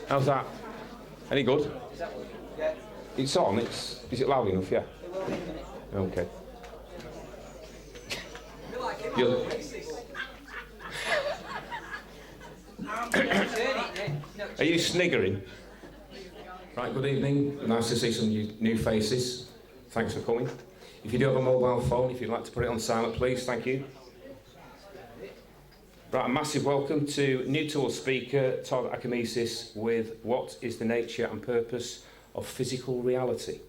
How's that? Any good? Yeah. It's on. Is it loud enough? Yeah. Okay. Are you sniggering? Right, good evening. Nice to see some new faces. Thanks for coming. If you do have a mobile phone, if you'd like to put it on silent, please. Thank you. Right, a massive welcome to new tour speaker Todd Acamesis with What is the Nature and Purpose of Physical Reality?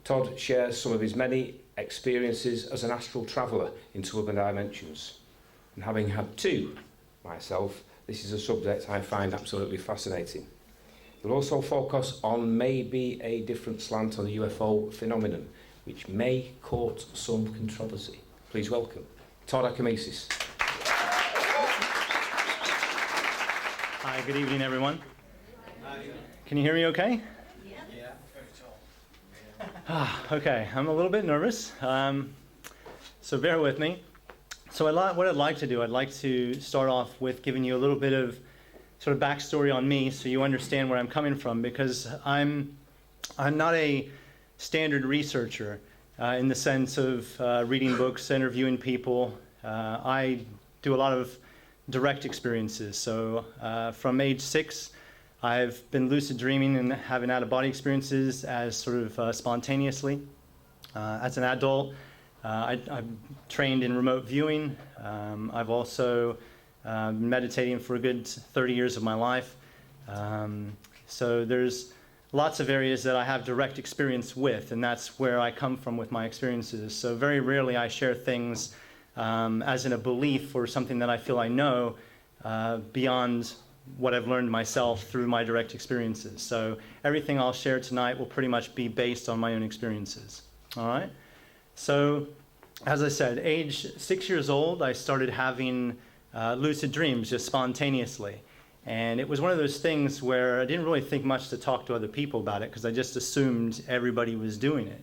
Todd shares some of his many experiences as an astral traveller into other dimensions. And having had two myself, this is a subject I find absolutely fascinating. We'll also focus on maybe a different slant on the UFO phenomenon, which may court some controversy. Please welcome Todd Acamesis. Hi, good evening, everyone. Can you hear me okay? Yeah. Okay, I'm a little bit nervous, so bear with me. So what I'd like to do, I'd like to start off with giving you a little bit of sort of backstory on me so you understand where I'm coming from, because I'm not a standard researcher in the sense of reading books, interviewing people. I do a lot of direct experiences. So from age 6, I've been lucid dreaming and having out-of-body experiences as sort of spontaneously. As an adult, I've trained in remote viewing. I've also been meditating for a good 30 years of my life. So there's lots of areas that I have direct experience with, and that's where I come from with my experiences. So very rarely I share things as in a belief or something that I feel I know beyond what I've learned myself through my direct experiences. So everything I'll share tonight will pretty much be based on my own experiences. All right? So as I said, age 6 years old, I started having lucid dreams just spontaneously. And it was one of those things where I didn't really think much to talk to other people about it, because I just assumed everybody was doing it.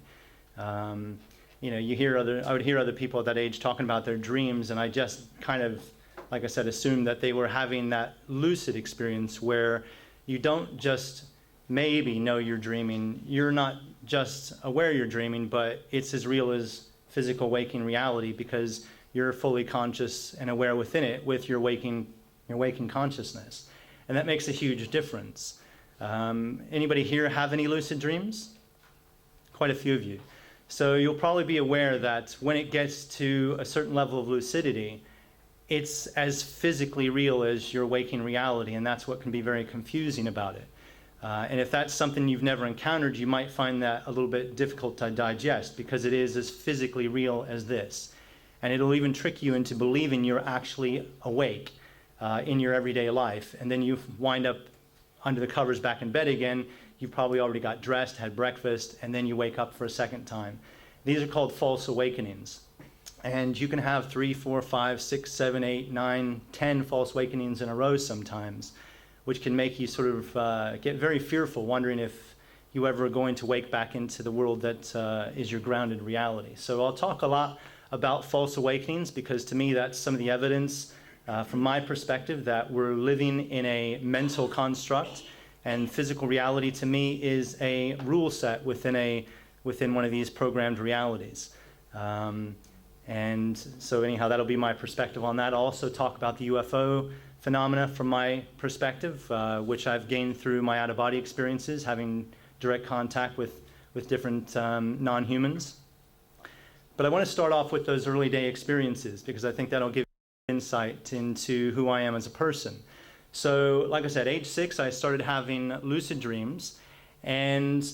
You know, I would hear other people at that age talking about their dreams, and I just kind of, like I said, assumed that they were having that lucid experience where you don't just maybe know you're dreaming, you're not just aware you're dreaming, but it's as real as physical waking reality, because you're fully conscious and aware within it with your waking consciousness. And that makes a huge difference. Anybody here have any lucid dreams? Quite a few of you. So you'll probably be aware that when it gets to a certain level of lucidity, it's as physically real as your waking reality, and that's what can be very confusing about it. And if that's something you've never encountered, you might find that a little bit difficult to digest, because it is as physically real as this. And it'll even trick you into believing you're actually awake in your everyday life. And then you wind up under the covers back in bed again. You've probably already got dressed, had breakfast, and then you wake up for a second time. These are called false awakenings. And you can have 3, 4, 5, 6, 7, 8, 9, 10 false awakenings in a row sometimes, which can make you sort of get very fearful, wondering if you ever are going to wake back into the world that is your grounded reality. So I'll talk a lot about false awakenings, because to me that's some of the evidence from my perspective that we're living in a mental construct, and physical reality to me is a rule set within one of these programmed realities. And so anyhow, that'll be my perspective on that. I'll also talk about the UFO phenomena from my perspective, which I've gained through my out-of-body experiences, having direct contact with different non-humans. But I want to start off with those early day experiences, because I think that'll give you insight into who I am as a person. So, like I said, age 6, I started having lucid dreams, and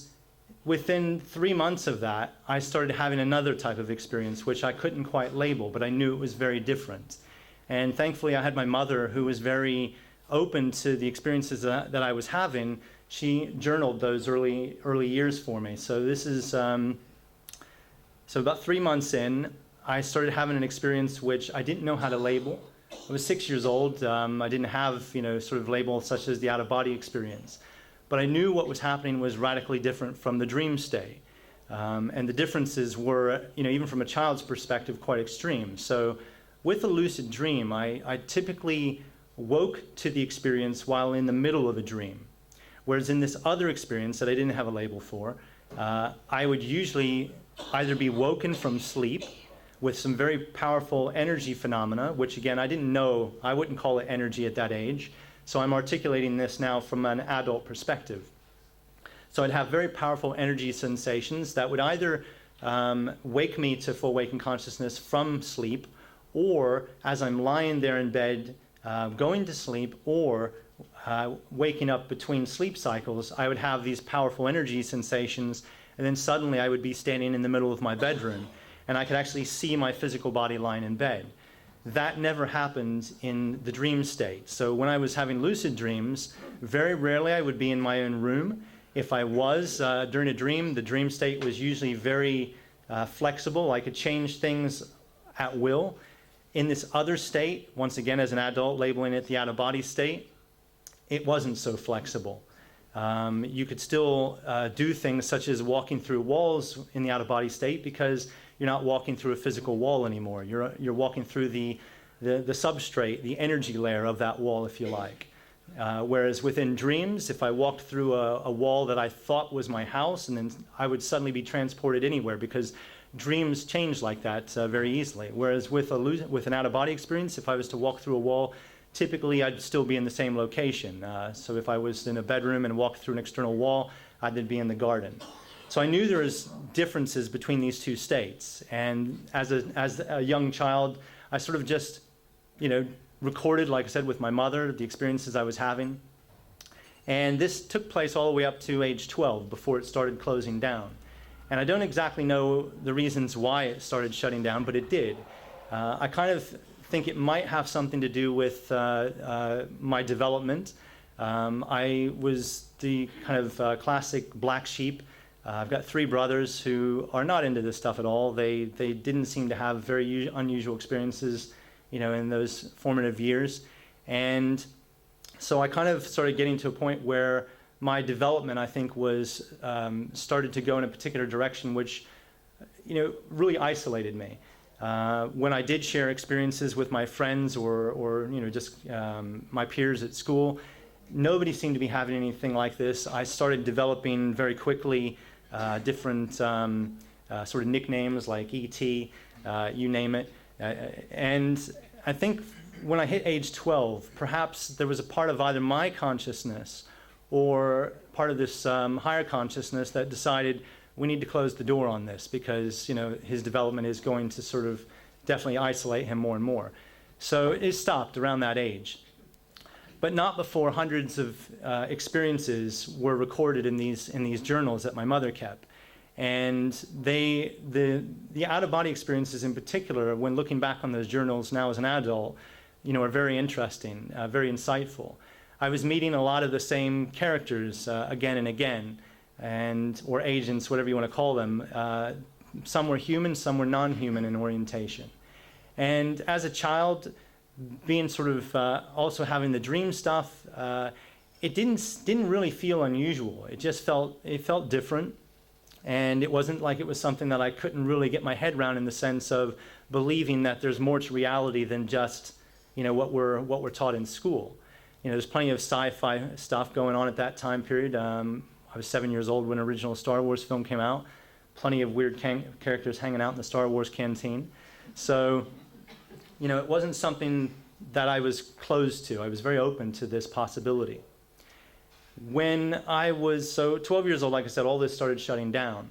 within 3 months of that, I started having another type of experience, which I couldn't quite label, but I knew it was very different. And thankfully, I had my mother, who was very open to the experiences that I was having. She journaled those early years for me. So this is, so about 3 months in, I started having an experience which I didn't know how to label. I was 6 years old. I didn't have, sort of labels such as the out-of-body experience. But I knew what was happening was radically different from the dream state. And the differences were, even from a child's perspective, quite extreme. So with a lucid dream, I typically woke to the experience while in the middle of a dream. Whereas in this other experience that I didn't have a label for, I would usually either be woken from sleep with some very powerful energy phenomena, which again, I didn't know, I wouldn't call it energy at that age. So I'm articulating this now from an adult perspective. So I'd have very powerful energy sensations that would either wake me to full waking consciousness from sleep, or as I'm lying there in bed, going to sleep, or waking up between sleep cycles, I would have these powerful energy sensations, and then suddenly I would be standing in the middle of my bedroom, and I could actually see my physical body lying in bed. That never happened in the dream state. So when I was having lucid dreams, very rarely I would be in my own room. If I was during a dream, the dream state was usually very flexible. I could change things at will. In this other state, once again as an adult, labeling it the out-of-body state, it wasn't so flexible. You could still do things such as walking through walls in the out-of-body state, because you're not walking through a physical wall anymore. You're walking through the substrate, the energy layer of that wall, if you like. Whereas within dreams, if I walked through a wall that I thought was my house, and then I would suddenly be transported anywhere, because dreams change like that very easily. Whereas with an out-of-body experience, if I was to walk through a wall, typically I'd still be in the same location. So if I was in a bedroom and walked through an external wall, I'd then be in the garden. So I knew there was differences between these two states. And as a young child, I sort of just, recorded, like I said, with my mother, the experiences I was having. And this took place all the way up to age 12 before it started closing down. And I don't exactly know the reasons why it started shutting down, but it did. I kind of think it might have something to do with my development. I was the kind of classic black sheep. I've got 3 brothers who are not into this stuff at all. They didn't seem to have very unusual experiences, in those formative years. And so I kind of started getting to a point where my development, I think, was started to go in a particular direction, which, really isolated me. When I did share experiences with my friends or just my peers at school, nobody seemed to be having anything like this. I started developing very quickly different sort of nicknames like E.T., you name it. And I think when I hit age 12, perhaps there was a part of either my consciousness or part of this higher consciousness that decided we need to close the door on this, because his development is going to sort of definitely isolate him more and more. So it stopped around that age. But not before hundreds of experiences were recorded in these journals that my mother kept. And the out-of-body experiences in particular, when looking back on those journals now as an adult, are very interesting, very insightful. I was meeting a lot of the same characters again and again, or agents, whatever you want to call them. Some were human, some were non-human in orientation. And as a child, being sort of also having the dream stuff, it didn't really feel unusual. It just felt different. And it wasn't like it was something that I couldn't really get my head around, in the sense of believing that there's more to reality than just, what we're taught in school. There's plenty of sci-fi stuff going on at that time period. I was 7 years old when the original Star Wars film came out. Plenty of weird characters hanging out in the Star Wars canteen. So, it wasn't something that I was closed to. I was very open to this possibility. When I was 12 years old, like I said, all this started shutting down.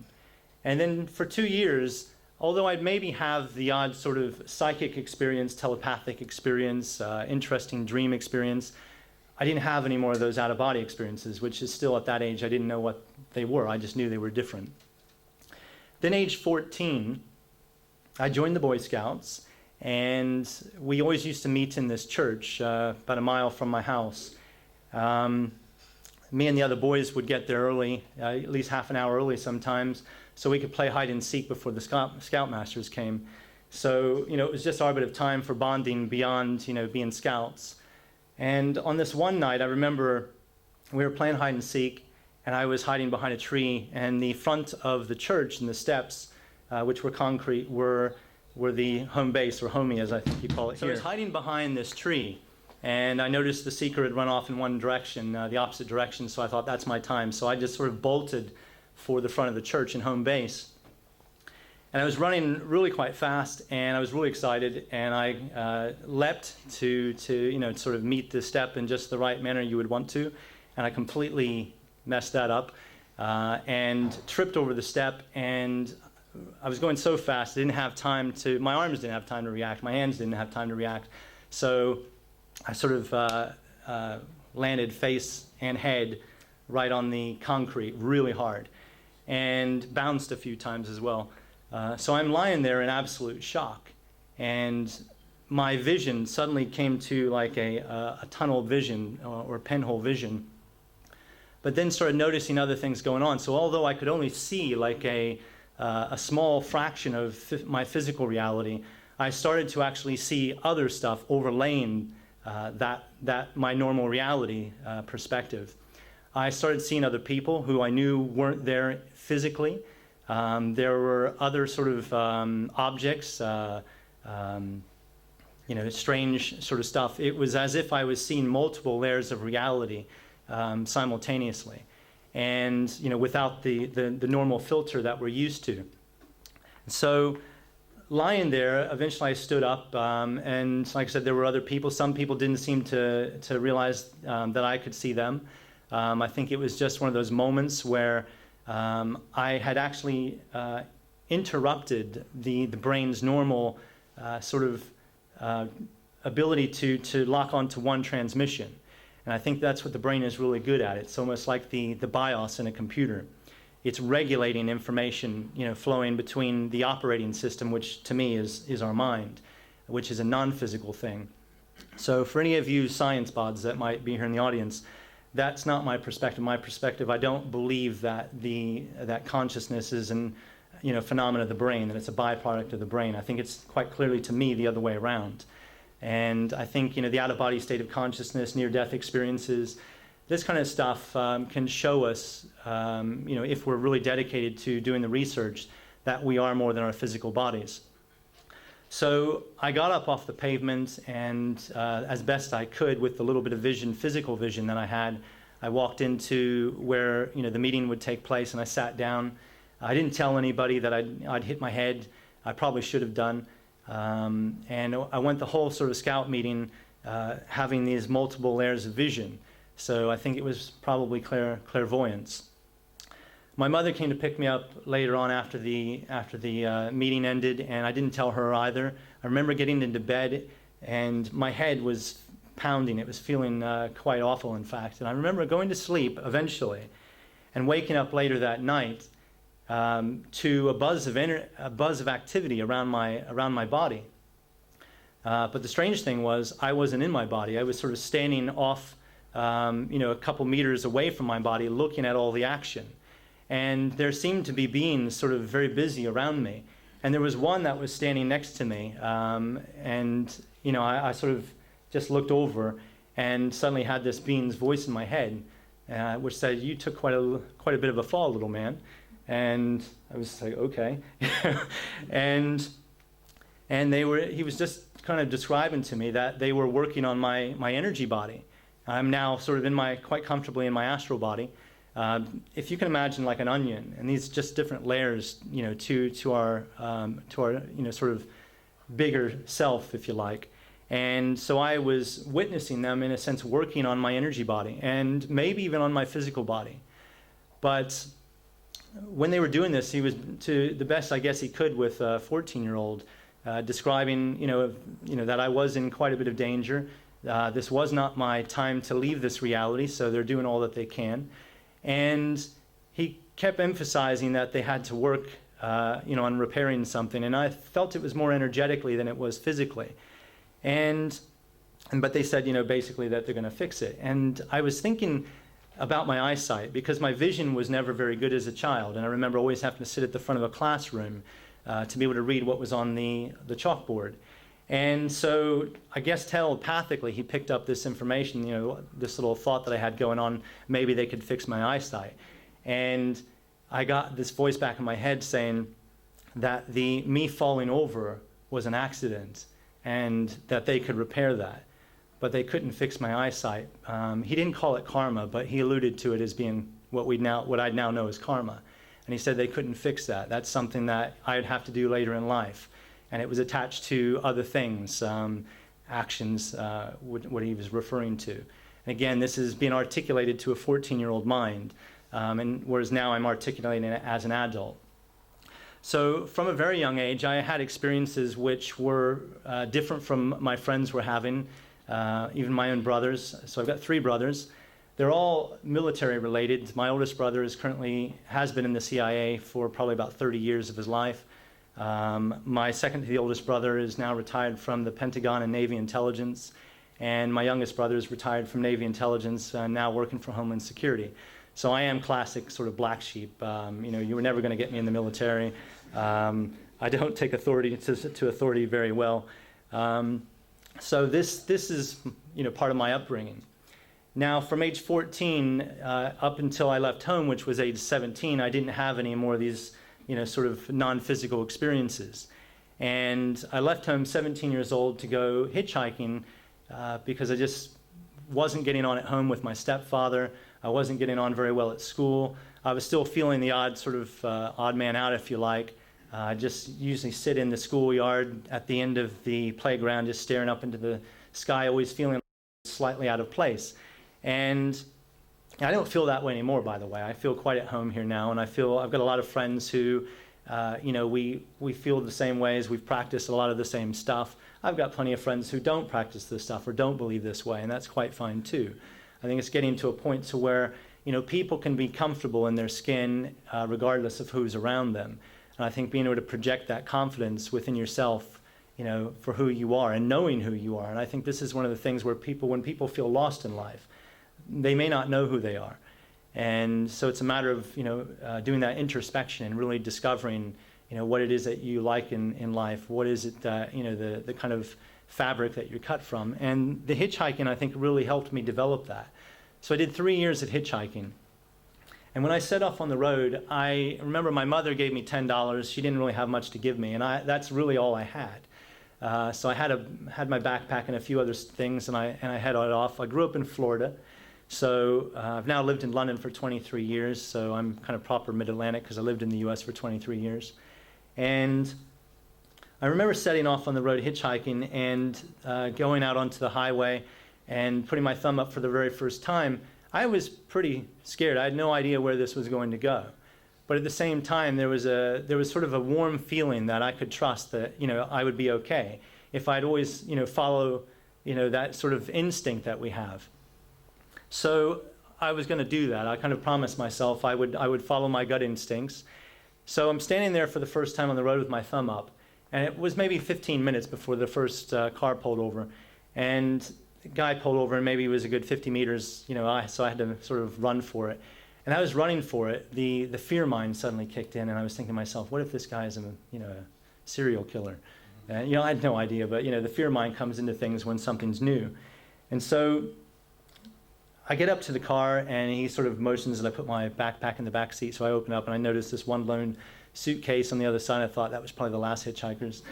And then for 2 years, although I'd maybe have the odd sort of psychic experience, telepathic experience, interesting dream experience, I didn't have any more of those out-of-body experiences, which is still at that age, I didn't know what they were. I just knew they were different. Then age 14, I joined the Boy Scouts, and we always used to meet in this church about a mile from my house. Me and the other boys would get there early, at least half an hour early sometimes, so we could play hide and seek before the scoutmasters came. So, it was just our bit of time for bonding beyond, being scouts. And on this one night, I remember we were playing hide and seek, and I was hiding behind a tree, and the front of the church and the steps, which were concrete, were the home base, or homie as I think you call it here. So I was hiding behind this tree, And I noticed the seeker had run off in one direction, the opposite direction, so I thought, that's my time. So I just sort of bolted for the front of the church in home base. And I was running really quite fast, and I was really excited, and I leapt to sort of meet the step in just the right manner you would want to, and I completely messed that up and tripped over the step, and I was going so fast, my arms didn't have time to react, my hands didn't have time to react, so I sort of landed face and head right on the concrete really hard, and bounced a few times as well. So I'm lying there in absolute shock, and my vision suddenly came to like a tunnel vision or pinhole vision, but then started noticing other things going on. So although I could only see like a small fraction of my physical reality, I started to actually see other stuff overlaying that my normal reality perspective. I started seeing other people who I knew weren't there physically. There were other sort of objects, strange sort of stuff. It was as if I was seeing multiple layers of reality simultaneously, and without the normal filter that we're used to. So lying there, eventually I stood up, and like I said, there were other people. Some people didn't seem to realize that I could see them. I think it was just one of those moments where I had actually interrupted the brain's normal sort of ability to lock onto one transmission. And I think that's what the brain is really good at. It's almost like the BIOS in a computer. It's regulating information, flowing between the operating system, which to me is our mind, which is a non-physical thing. So for any of you science bods that might be here in the audience, that's not my perspective. My perspective, I don't believe that that consciousness is an phenomenon of the brain, that it's a byproduct of the brain. I think it's quite clearly, to me, the other way around. And I think the out-of-body state of consciousness, near-death experiences, this kind of stuff can show us, if we're really dedicated to doing the research, that we are more than our physical bodies. So I got up off the pavement, and as best I could with the little bit of vision, physical vision that I had, I walked into where the meeting would take place, and I sat down. I didn't tell anybody that I'd hit my head. I probably should have done. And I went the whole sort of scout meeting having these multiple layers of vision. So I think it was probably clairvoyance. My mother came to pick me up later on after the meeting ended, and I didn't tell her either. I remember getting into bed, and my head was pounding. It was feeling quite awful, in fact. And I remember going to sleep eventually, and waking up later that night to a buzz of activity around my body. But the strange thing was, I wasn't in my body. I was sort of standing off, a couple meters away from my body, looking at all the action. And there seemed to be beings sort of very busy around me. And there was one that was standing next to me, and I sort of just looked over and suddenly had this being's voice in my head, which said, "You took quite a bit of a fall, little man." And I was like, okay. and he was just kind of describing to me that they were working on my energy body. I'm now sort of quite comfortably in my astral body. If you can imagine like an onion, and these just different layers, to our sort of bigger self, if you like. And so I was witnessing them, in a sense, working on my energy body, and maybe even on my physical body. But when they were doing this, he was, to the best I guess he could with a 14-year-old, describing, that I was in quite a bit of danger. This was not my time to leave this reality, so they're doing all that they can. And he kept emphasizing that they had to work, on repairing something. And I felt it was more energetically than it was physically. But they said, basically that they're going to fix it. And I was thinking about my eyesight, because my vision was never very good as a child. And I remember always having to sit at the front of a classroom to be able to read what was on the chalkboard. And so I guess telepathically he picked up this information, this little thought that I had going on, maybe they could fix my eyesight. And I got this voice back in my head saying that me falling over was an accident and that they could repair that. but they couldn't fix my eyesight. He didn't call it karma, but he alluded to it as being what I now know as karma. And he said they couldn't fix that. That's something that I'd have to do later in life. And it was attached to other things, actions, what he was referring to. And again, this is being articulated to a 14-year-old mind, and whereas now I'm articulating it as an adult. So from a very young age, I had experiences which were different from my friends were having, even my own brothers. So I've got 3 brothers. They're all military related. My oldest brother has been in the CIA for probably about 30 years of his life. My second to the oldest brother is now retired from the Pentagon and Navy intelligence. And my youngest brother is retired from Navy intelligence, now working for Homeland Security. So I am classic sort of black sheep. You were never going to get me in the military. I don't take authority to authority very well. So this is part of my upbringing. Now, from age 14 up until I left home, which was age 17, I didn't have any more of these sort of non-physical experiences. And I left home 17 years old to go hitchhiking because I just wasn't getting on at home with my stepfather. I wasn't getting on very well at school. I was still feeling the odd man out, if you like. I just usually sit in the schoolyard at the end of the playground, just staring up into the sky, always feeling slightly out of place. And I don't feel that way anymore, by the way. I feel quite at home here now, and I've got a lot of friends who, we feel the same ways. We've practiced a lot of the same stuff. I've got plenty of friends who don't practice this stuff or don't believe this way, and that's quite fine too. I think it's getting to a point to where, people can be comfortable in their skin regardless of who's around them. And I think being able to project that confidence within yourself, for who you are and knowing who you are. And I think this is one of the things where when people feel lost in life, they may not know who they are. And so it's a matter of, doing that introspection and really discovering, what it is that you like in life. What is it that, the kind of fabric that you're cut from. And the hitchhiking, I think, really helped me develop that. So I did 3 years of hitchhiking. And when I set off on the road, I remember my mother gave me $10. She didn't really have much to give me, and that's really all I had. So I had my backpack and a few other things, and I headed off. I grew up in Florida, so I've now lived in London for 23 years, so I'm kind of proper mid-Atlantic because I lived in the US for 23 years. And I remember setting off on the road hitchhiking and going out onto the highway and putting my thumb up for the very first time. I was pretty scared. I had no idea where this was going to go. But at the same time, there was sort of a warm feeling that I could trust that, I would be okay if I'd always, follow, that sort of instinct that we have. So I was going to do that. I kind of promised myself I would follow my gut instincts. So I'm standing there for the first time on the road with my thumb up. And it was maybe 15 minutes before the first car pulled over. And the guy pulled over, and maybe it was a good 50 meters, so I had to sort of run for it. And I was running for it. The fear mind suddenly kicked in, and I was thinking to myself, what if this guy is a serial killer? And, I had no idea, but, the fear mind comes into things when something's new. And so I get up to the car, and he sort of motions that I put my backpack in the back seat. So I open up, and I notice this one lone suitcase on the other side. I thought that was probably the last hitchhikers,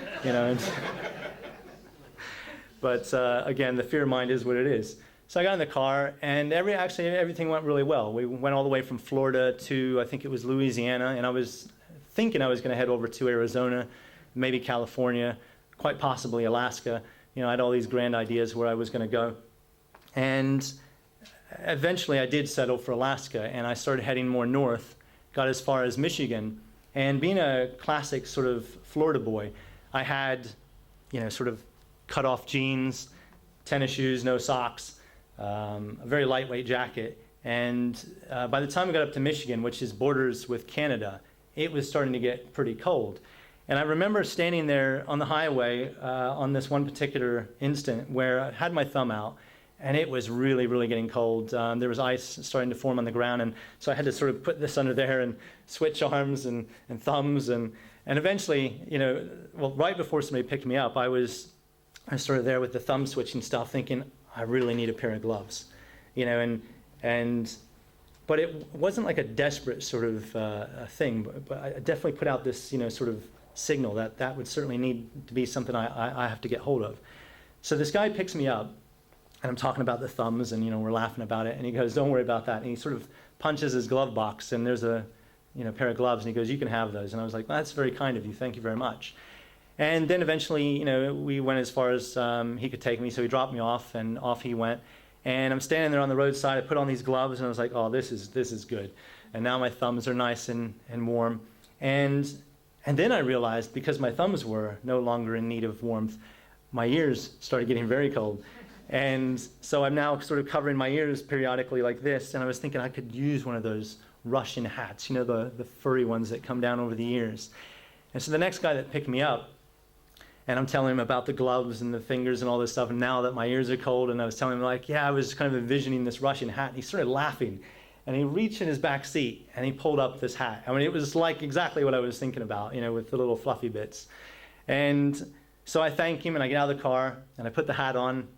But again, the fear mind is what it is. So I got in the car, and everything went really well. We went all the way from Florida to, I think it was Louisiana, and I was thinking I was going to head over to Arizona, maybe California, quite possibly Alaska. I had all these grand ideas where I was going to go. And eventually I did settle for Alaska, and I started heading more north, got as far as Michigan. And being a classic sort of Florida boy, I had, sort of cut off jeans, tennis shoes, no socks, a very lightweight jacket. And by the time we got up to Michigan, which is borders with Canada, it was starting to get pretty cold. And I remember standing there on the highway on this one particular instant where I had my thumb out, and it was really, really getting cold. There was ice starting to form on the ground, and so I had to sort of put this under there and switch arms and thumbs, and eventually, right before somebody picked me up, I was sort of there with the thumb switching stuff, thinking I really need a pair of gloves, but it wasn't like a desperate sort of a thing. But I definitely put out this, sort of signal that would certainly need to be something I have to get hold of. So this guy picks me up. And I'm talking about the thumbs, and we're laughing about it. And he goes, "Don't worry about that." And he sort of punches his glove box, and there's a pair of gloves, and he goes, "You can have those." And I was like, "Well, that's very kind of you. Thank you very much." And then eventually, we went as far as he could take me, so he dropped me off, and off he went. And I'm standing there on the roadside. I put on these gloves, and I was like, "Oh, this is good." And now my thumbs are nice and warm. And then I realized, because my thumbs were no longer in need of warmth, my ears started getting very cold. And so I'm now sort of covering my ears periodically like this, and I was thinking I could use one of those Russian hats, the furry ones that come down over the ears. And so the next guy that picked me up, and I'm telling him about the gloves and the fingers and all this stuff, and now that my ears are cold, and I was telling him, like, yeah, I was kind of envisioning this Russian hat, and he started laughing. And he reached in his back seat, and he pulled up this hat. I mean, it was like exactly what I was thinking about, with the little fluffy bits. And so I thank him, and I get out of the car, and I put the hat on.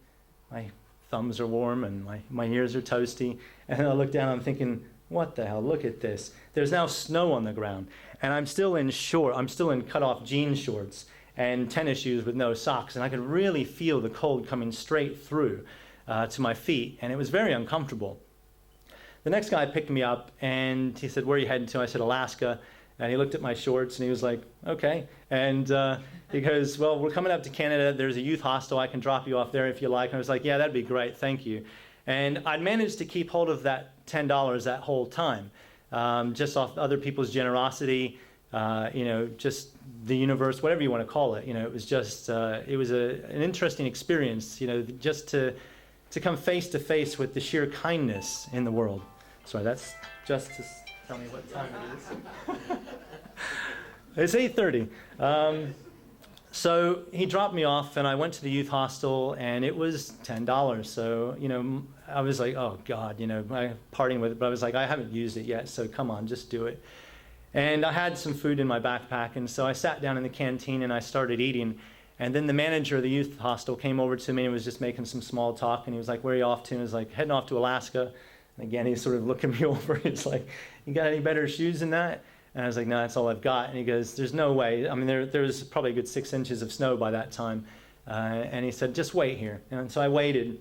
My thumbs are warm, and my ears are toasty. And then I look down, and I'm thinking, what the hell, look at this. There's now snow on the ground, and I'm still in cut-off jean shorts and tennis shoes with no socks, and I could really feel the cold coming straight through to my feet, and it was very uncomfortable. The next guy picked me up, and he said, "Where are you heading to?" I said, "Alaska." And he looked at my shorts, and he was like, "Okay." And he goes, "Well, we're coming up to Canada. There's a youth hostel. I can drop you off there if you like." And I was like, "Yeah, that'd be great. Thank you." And I'd managed to keep hold of that $10 that whole time, just off other people's generosity, just the universe, whatever you want to call it. It was just, it was an interesting experience, just to come face to face with the sheer kindness in the world. Sorry, that's just to tell me what time it is. It's 8:30. So he dropped me off, and I went to the youth hostel, and it was $10. So, I was like, oh, God, I'm partying with it. But I was like, I haven't used it yet, so come on, just do it. And I had some food in my backpack, and so I sat down in the canteen, and I started eating. And then the manager of the youth hostel came over to me and was just making some small talk. And he was like, "Where are you off to?" And I was like, "Heading off to Alaska." And again, he's sort of looking me over. He's like, "You got any better shoes than that?" And I was like, "No, that's all I've got." And he goes, "There's no way." I mean, there was probably a good 6 inches of snow by that time. And he said, "Just wait here." And so I waited.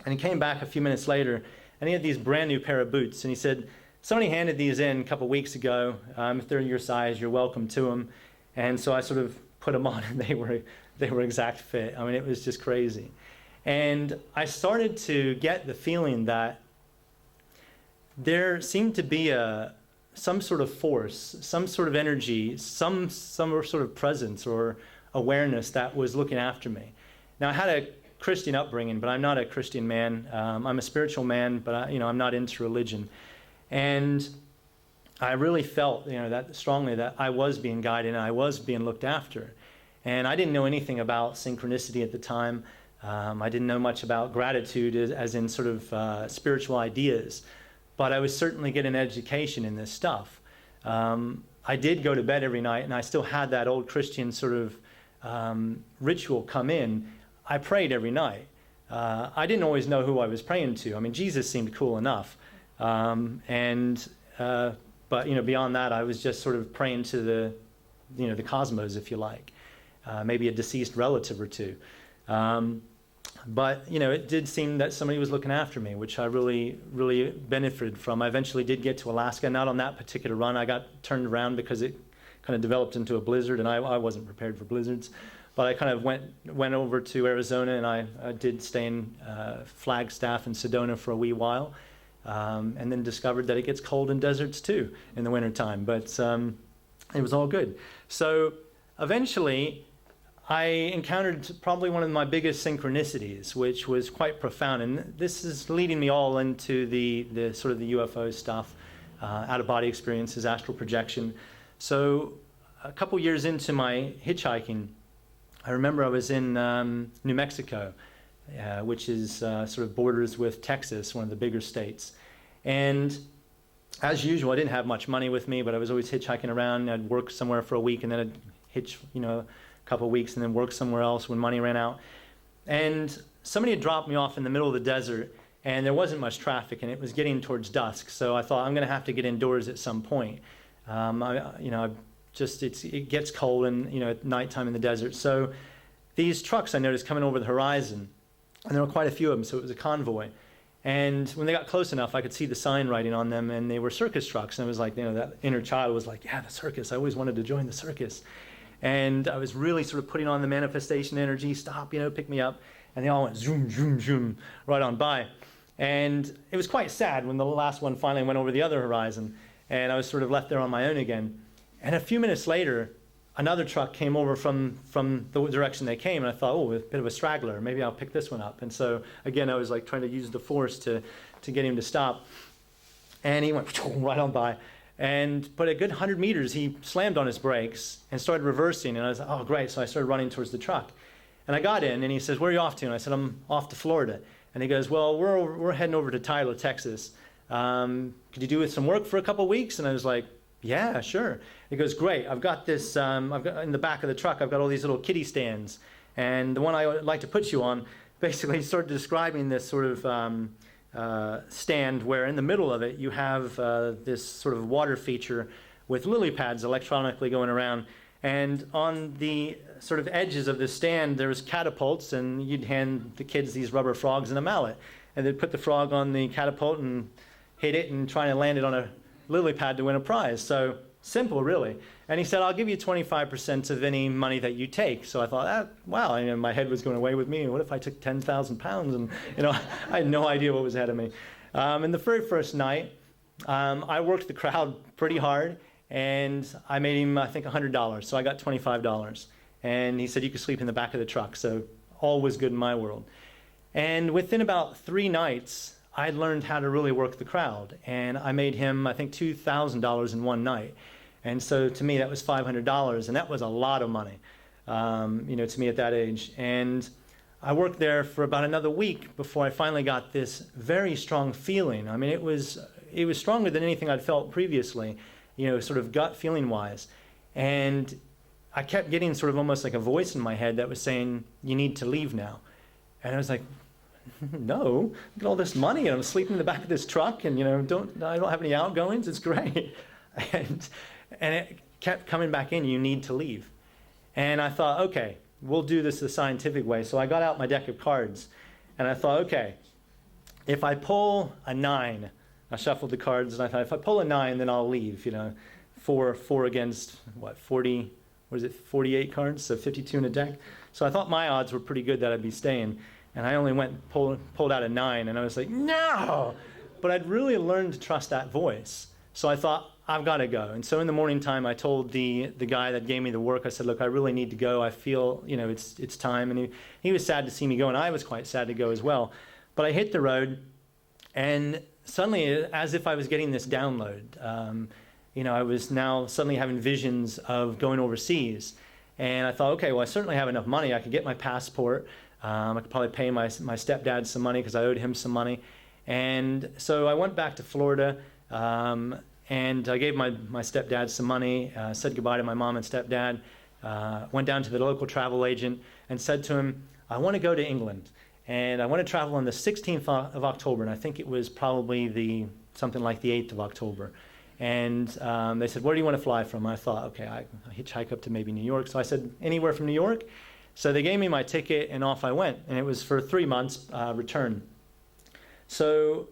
And he came back a few minutes later, and he had these brand new pair of boots. And he said, "Somebody handed these in a couple weeks ago. If they're your size, you're welcome to them." And so I sort of put them on, and they were exact fit. I mean, it was just crazy. And I started to get the feeling that there seemed to be some sort of force, some sort of energy, some sort of presence or awareness that was looking after me. Now, I had a Christian upbringing, but I'm not a Christian man. I'm a spiritual man, but I'm not into religion. And I really felt, that strongly that I was being guided and I was being looked after. And I didn't know anything about synchronicity at the time. I didn't know much about gratitude as in sort of spiritual ideas. But I was certainly getting an education in this stuff. I did go to bed every night, and I still had that old Christian sort of ritual come in. I prayed every night. I didn't always know who I was praying to. I mean, Jesus seemed cool enough. But beyond that, I was just sort of praying to the cosmos, if you like. Maybe a deceased relative or two. But it did seem that somebody was looking after me, which I really, really benefited from. I eventually did get to Alaska. Not on that particular run. I got turned around because it kind of developed into a blizzard, and I wasn't prepared for blizzards. But I kind of went over to Arizona, and I did stay in Flagstaff and Sedona for a wee while, and then discovered that it gets cold in deserts too in the wintertime. But it was all good. So eventually, I encountered probably one of my biggest synchronicities, which was quite profound. And this is leading me all into the sort of the UFO stuff, out-of-body experiences, astral projection. So a couple years into my hitchhiking, I remember I was in New Mexico, which is sort of borders with Texas, one of the bigger states. And as usual, I didn't have much money with me, but I was always hitchhiking around. I'd work somewhere for a week, and then I'd hitch, couple of weeks and then work somewhere else when money ran out. And somebody had dropped me off in the middle of the desert, and there wasn't much traffic, and it was getting towards dusk. So I thought, I'm going to have to get indoors at some point. It gets cold and at nighttime in the desert. So these trucks I noticed coming over the horizon, And there were quite a few of them, so it was a convoy. And when they got close enough, I could see the sign writing on them, and they were circus trucks. And it was like, that inner child was like, yeah, the circus. I always wanted to join the circus. And I was really sort of putting on the manifestation energy, stop, pick me up. And they all went zoom, zoom, zoom, right on by. And it was quite sad when the last one finally went over the other horizon, and I was sort of left there on my own again. And a few minutes later, another truck came over from the direction they came, and I thought, oh, a bit of a straggler. Maybe I'll pick this one up. And so, again, I was like trying to use the force to get him to stop. And he went right on by. But a good 100 meters, he slammed on his brakes and started reversing. And I was like, oh, great. So I started running towards the truck. And I got in, and he says, where are you off to? And I said, I'm off to Florida. And he goes, well, we're heading over to Tyler, Texas. Could you do some work for a couple of weeks? And I was like, yeah, sure. He goes, great. I've got this, I've got in the back of the truck, I've got all these little kiddie stands. And the one I would like to put you on, basically he started describing this sort of stand where in the middle of it you have this sort of water feature with lily pads electronically going around. And on the sort of edges of the stand, there was catapults, and you'd hand the kids these rubber frogs and a mallet. And they'd put the frog on the catapult and hit it and try to land it on a lily pad to win a prize. So simple, really. And he said, I'll give you 25% of any money that you take. So I thought, wow, my head was going away with me. What if I took 10,000 pounds? And I had no idea what was ahead of me. And the very first night, I worked the crowd pretty hard, and I made him, I think, $100. So I got $25. And he said, you could sleep in the back of the truck. So all was good in my world. And within about 3 nights, I learned how to really work the crowd. And I made him, I think, $2,000 in one night. And so to me, that was $500. And that was a lot of money, to me at that age. And I worked there for about another week before I finally got this very strong feeling. I mean, it was stronger than anything I'd felt previously, sort of gut feeling wise. And I kept getting sort of almost like a voice in my head that was saying, you need to leave now. And I was like, no, I get all this money and I'm sleeping in the back of this truck, and I don't have any outgoings. It's great. And it kept coming back in, you need to leave. And I thought, okay, we'll do this the scientific way. So I got out my deck of cards, and I thought, okay, if I pull a 9, I shuffled the cards, and I thought, if I pull a 9, then I'll leave. Four against 40, 48 cards, so 52 in a deck. So I thought my odds were pretty good that I'd be staying. And I only pulled out a 9, and I was like, no! But I'd really learned to trust that voice. So I thought, I've got to go. And so in the morning time, I told the guy that gave me the work, I said, look, I really need to go. I feel, it's time. And he was sad to see me go, and I was quite sad to go as well. But I hit the road, and suddenly, as if I was getting this download, I was now suddenly having visions of going overseas. And I thought, okay, well, I certainly have enough money. I could get my passport. I could probably pay my stepdad some money because I owed him some money. And so I went back to Florida, and I gave my stepdad some money, said goodbye to my mom and stepdad, went down to the local travel agent and said to him, I want to go to England, and I want to travel on the 16th of October, and I think it was probably something like the 8th of October. And they said, where do you want to fly from? I thought, okay, I hitchhike up to maybe New York. So I said, anywhere from New York? So they gave me my ticket, and off I went, and it was for 3 months return. So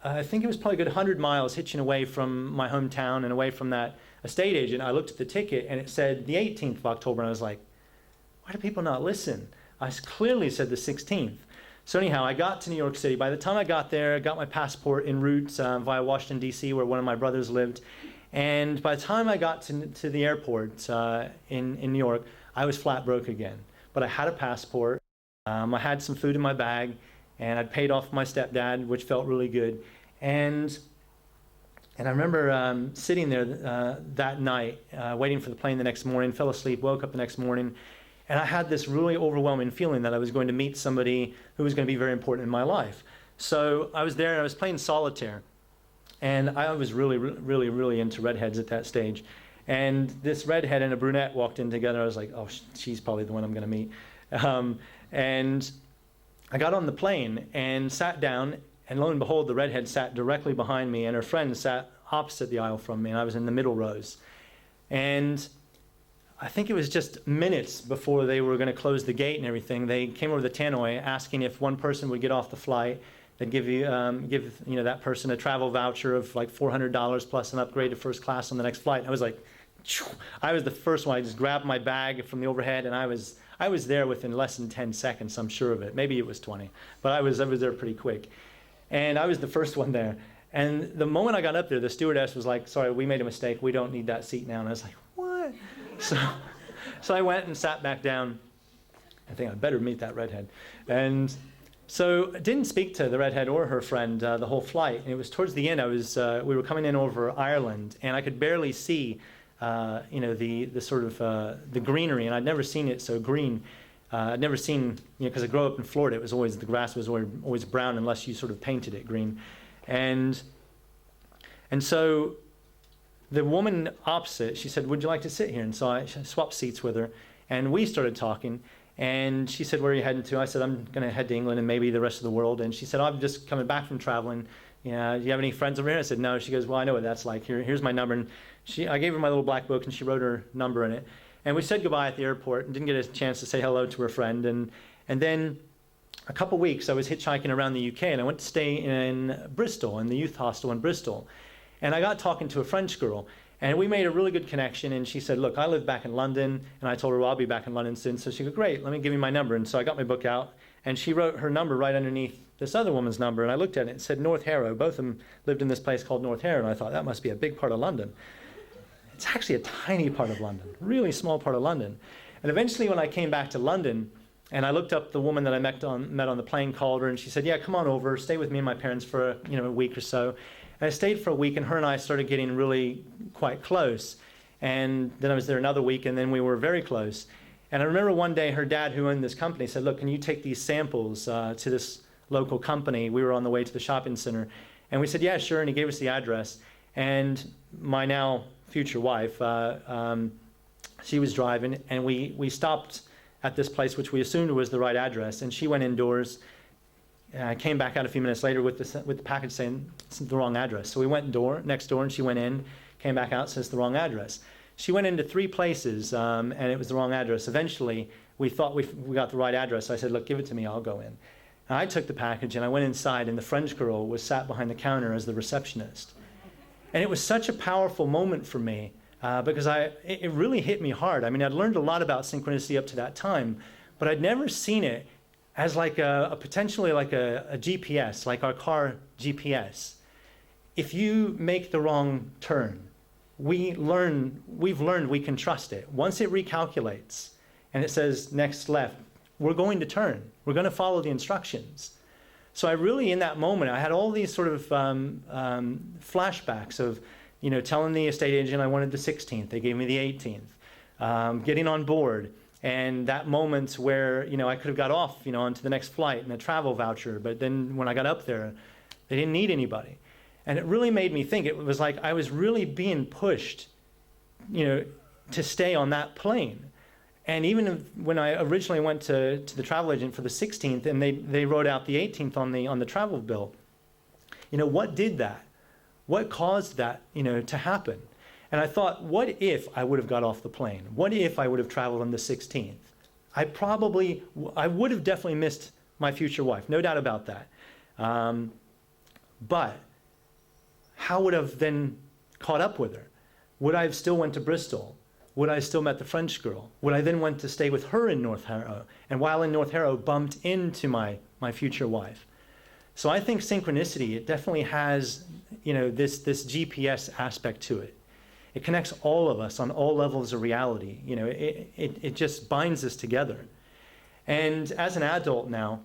I think it was probably a good 100 miles hitching away from my hometown and away from that estate agent. I looked at the ticket, and it said the 18th of October, and I was like, why do people not listen? I clearly said the 16th. So anyhow, I got to New York City. By the time I got there, I got my passport en route via Washington, D.C., where one of my brothers lived. And by the time I got to the airport in New York, I was flat broke again. But I had a passport, I had some food in my bag, and I'd paid off my stepdad, which felt really good. And I remember sitting there that night, waiting for the plane the next morning, fell asleep, woke up the next morning, and I had this really overwhelming feeling that I was going to meet somebody who was going to be very important in my life. So I was there, and I was playing solitaire. And I was really, really, really into redheads at that stage. And this redhead and a brunette walked in together. I was like, oh, she's probably the one I'm going to meet. And I got on the plane and sat down, and lo and behold, the redhead sat directly behind me, and her friend sat opposite the aisle from me, and I was in the middle rows. And I think it was just minutes before they were going to close the gate and everything. They came over the tannoy asking if one person would get off the flight. They'd give that person a travel voucher of like $400 plus an upgrade to first class on the next flight. I was like, I was the first one. I just grabbed my bag from the overhead, and I was there within less than 10 seconds. I'm sure of it. Maybe it was 20, but I was there pretty quick, and I was the first one there. And the moment I got up there, the stewardess was like, "Sorry, we made a mistake. We don't need that seat now." And I was like, "What?" So I went and sat back down. I think I'd better meet that redhead. And so I didn't speak to the redhead or her friend the whole flight. And it was towards the end. We were coming in over Ireland, and I could barely see, the sort of the greenery. And I'd never seen it so green. I'd never seen, because I grew up in Florida, it was always, the grass was always brown unless you sort of painted it green. And so the woman opposite, she said, "Would you like to sit here?" And so I swapped seats with her, and we started talking. And she said, "Where are you heading to?" I said, "I'm going to head to England and maybe the rest of the world." And she said, "I'm just coming back from traveling. Do you have any friends over here?" I said, "No." She goes, "Well, I know what that's like. Here's my number." And I gave her my little black book, and she wrote her number in it. And we said goodbye at the airport and didn't get a chance to say hello to her friend. And then a couple weeks, I was hitchhiking around the UK, and I went to stay in Bristol, in the youth hostel in Bristol. And I got talking to a French girl, and we made a really good connection. And she said, "Look, I live back in London." And I told her, "Well, I'll be back in London soon." So she goes, "Great, let me give you my number." And so I got my book out, and she wrote her number right underneath this other woman's number. And I looked at it, and it said North Harrow. Both of them lived in this place called North Harrow. And I thought, that must be a big part of London. It's actually a tiny part of London, really small part of London. And eventually when I came back to London, and I looked up the woman that I met on the plane, called her, and she said, "Yeah, come on over, stay with me and my parents for a week or so." And I stayed for a week, and her and I started getting really quite close. And then I was there another week, and then we were very close. And I remember one day her dad, who owned this company, said, "Look, can you take these samples to this local company?" We were on the way to the shopping center. And we said, "Yeah, sure." And he gave us the address. And my now future wife, she was driving, and we stopped at this place, which we assumed was the right address. And she went indoors. I came back out a few minutes later with the package saying it's the wrong address. So we went next door, and she went in, came back out, says the wrong address. She went into 3 places, and it was the wrong address. Eventually, we thought we got the right address. I said, "Look, give it to me, I'll go in." And I took the package, and I went inside, and the French girl was sat behind the counter as the receptionist. And it was such a powerful moment for me, because it really hit me hard. I mean, I'd learned a lot about synchronicity up to that time, but I'd never seen it as like potentially like a GPS, like our car GPS. If you make the wrong turn, we've learned we can trust it. Once it recalculates and it says next left, we're going to turn. We're going to follow the instructions. So I really, in that moment, I had all these sort of flashbacks of, telling the estate agent I wanted the 16th. They gave me the 18th. Getting on board, and that moment where, I could have got off, onto the next flight and a travel voucher. But then when I got up there, they didn't need anybody. And it really made me think. It was like I was really being pushed, to stay on that plane. And even when I originally went to the travel agent for the 16th, and they wrote out the 18th on the travel bill, what did that? What caused that, to happen? And I thought, what if I would have got off the plane? What if I would have traveled on the 16th? I would have definitely missed my future wife, no doubt about that. But how would I have then caught up with her? Would I have still went to Bristol? Would I have still met the French girl? Would I then went to stay with her in North Harrow? And while in North Harrow, bumped into my future wife. So I think synchronicity, it definitely has, this GPS aspect to it. It connects all of us on all levels of reality. It just binds us together. And as an adult now,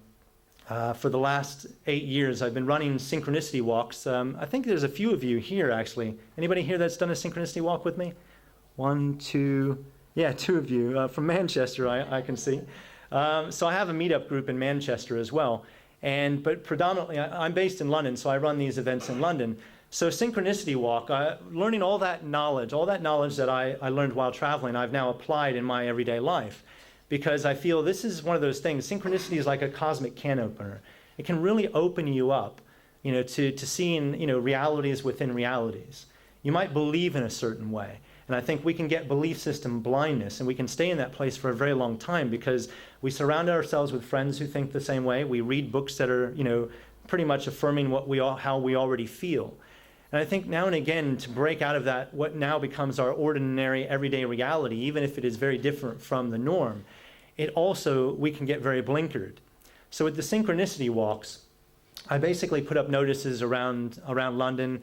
for the last 8 years, I've been running synchronicity walks. I think there's a few of you here, actually. Anybody here that's done a synchronicity walk with me? 1, 2, yeah, 2 of you from Manchester, I can see. So I have a meetup group in Manchester as well. But predominantly, I'm based in London, so I run these events in London. So Synchronicity Walk, learning all that knowledge that I learned while traveling, I've now applied in my everyday life. Because I feel this is one of those things. Synchronicity is like a cosmic can opener. It can really open you up, to seeing, realities within realities. You might believe in a certain way, And I think we can get belief system blindness, and we can stay in that place for a very long time because we surround ourselves with friends who think the same way. We read books that are, pretty much affirming how we already feel. And I think now and again, to break out of that, what now becomes our ordinary everyday reality, even if it is very different from the norm, we can get very blinkered. So with the synchronicity walks, I basically put up notices around London,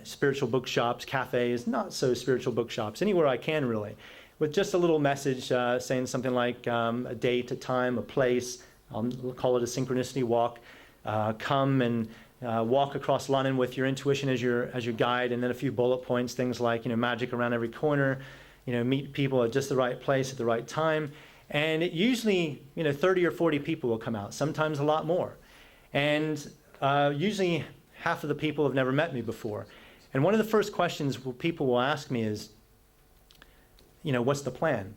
spiritual bookshops, cafes, not so spiritual bookshops, anywhere I can really, with just a little message saying something like a date, a time, a place. I'll call it a synchronicity walk. Come and walk across London with your intuition as your guide, and then a few bullet points, things like magic around every corner, meet people at just the right place at the right time, and it usually 30 or 40 people will come out, sometimes a lot more, and usually half of the people have never met me before. And one of the first questions people will ask me is, what's the plan?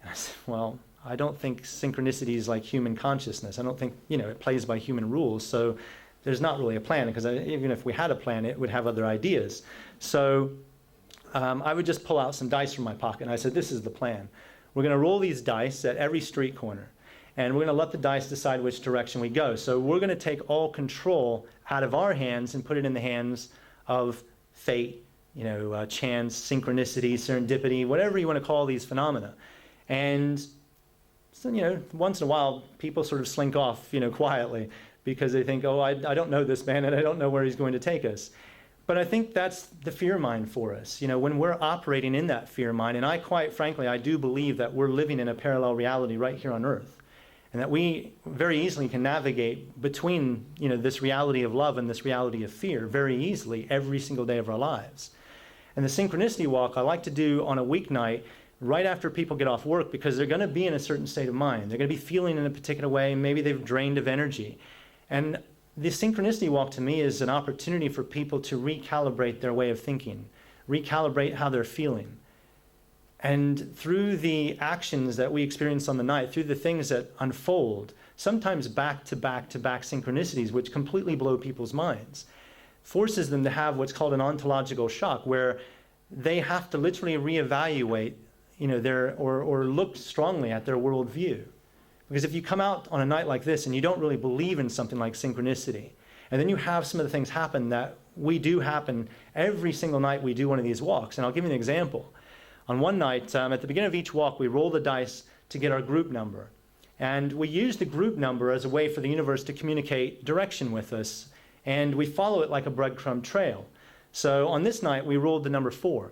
And I said, well, I don't think synchronicity is like human consciousness. I don't think, it plays by human rules. So there's not really a plan, because even if we had a plan, it would have other ideas. So I would just pull out some dice from my pocket, and I said, this is the plan. We're going to roll these dice at every street corner, and we're going to let the dice decide which direction we go. So we're going to take all control out of our hands and put it in the hands of fate, chance, synchronicity, serendipity, whatever you want to call these phenomena. And so, once in a while, people sort of slink off, quietly, because they think, oh, I don't know this man, and I don't know where he's going to take us. But I think that's the fear mind for us. When we're operating in that fear mind, and quite frankly, I do believe that we're living in a parallel reality right here on Earth, and that we very easily can navigate between, this reality of love and this reality of fear very easily every single day of our lives. And the synchronicity walk I like to do on a weeknight right after people get off work, because they're going to be in a certain state of mind. They're going to be feeling in a particular way. Maybe they've drained of energy. And the synchronicity walk to me is an opportunity for people to recalibrate their way of thinking, recalibrate how they're feeling. And through the actions that we experience on the night, through the things that unfold, sometimes back-to-back-to-back synchronicities, which completely blow people's minds, forces them to have what's called an ontological shock, where they have to literally reevaluate or look strongly at their worldview. Because if you come out on a night like this and you don't really believe in something like synchronicity, and then you have some of the things happen that we do happen every single night we do one of these walks. And I'll give you an example. On one night, at the beginning of each walk, we roll the dice to get our group number. And we use the group number as a way for the universe to communicate direction with us. And we follow it like a breadcrumb trail. So on this night, we rolled the number 4.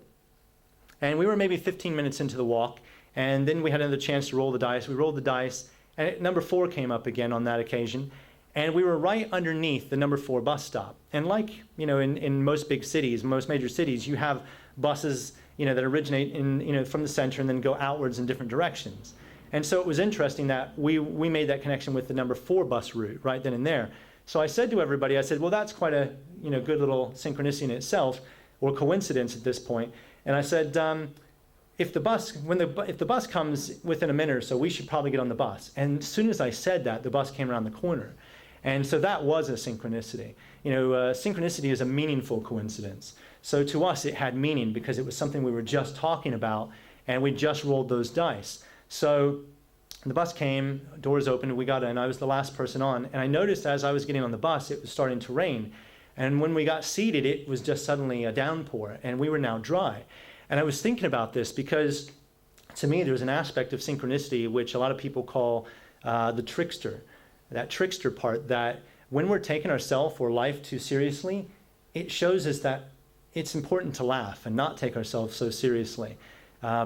And we were maybe 15 minutes into the walk, and then we had another chance to roll the dice. We rolled the dice, and number 4 came up again on that occasion. And we were right underneath the number 4 bus stop. And like, in most big cities, most major cities, you have buses, that originate in, from the center and then go outwards in different directions. And so it was interesting that we made that connection with the number 4 bus route right then and there. So I said to everybody, well, that's quite a, good little synchronicity in itself, or coincidence at this point. And I said, if the bus comes within a minute or so, we should probably get on the bus. And as soon as I said that, the bus came around the corner. And so that was a synchronicity. Synchronicity is a meaningful coincidence. So to us, it had meaning because it was something we were just talking about, and we just rolled those dice. So the bus came, doors opened, we got in. I was the last person on. And I noticed as I was getting on the bus, it was starting to rain. And when we got seated, it was just suddenly a downpour, and we were now dry. And I was thinking about this because, to me, there's an aspect of synchronicity which a lot of people call the trickster. That trickster part, that when we're taking ourselves or life too seriously, it shows us that it's important to laugh and not take ourselves so seriously,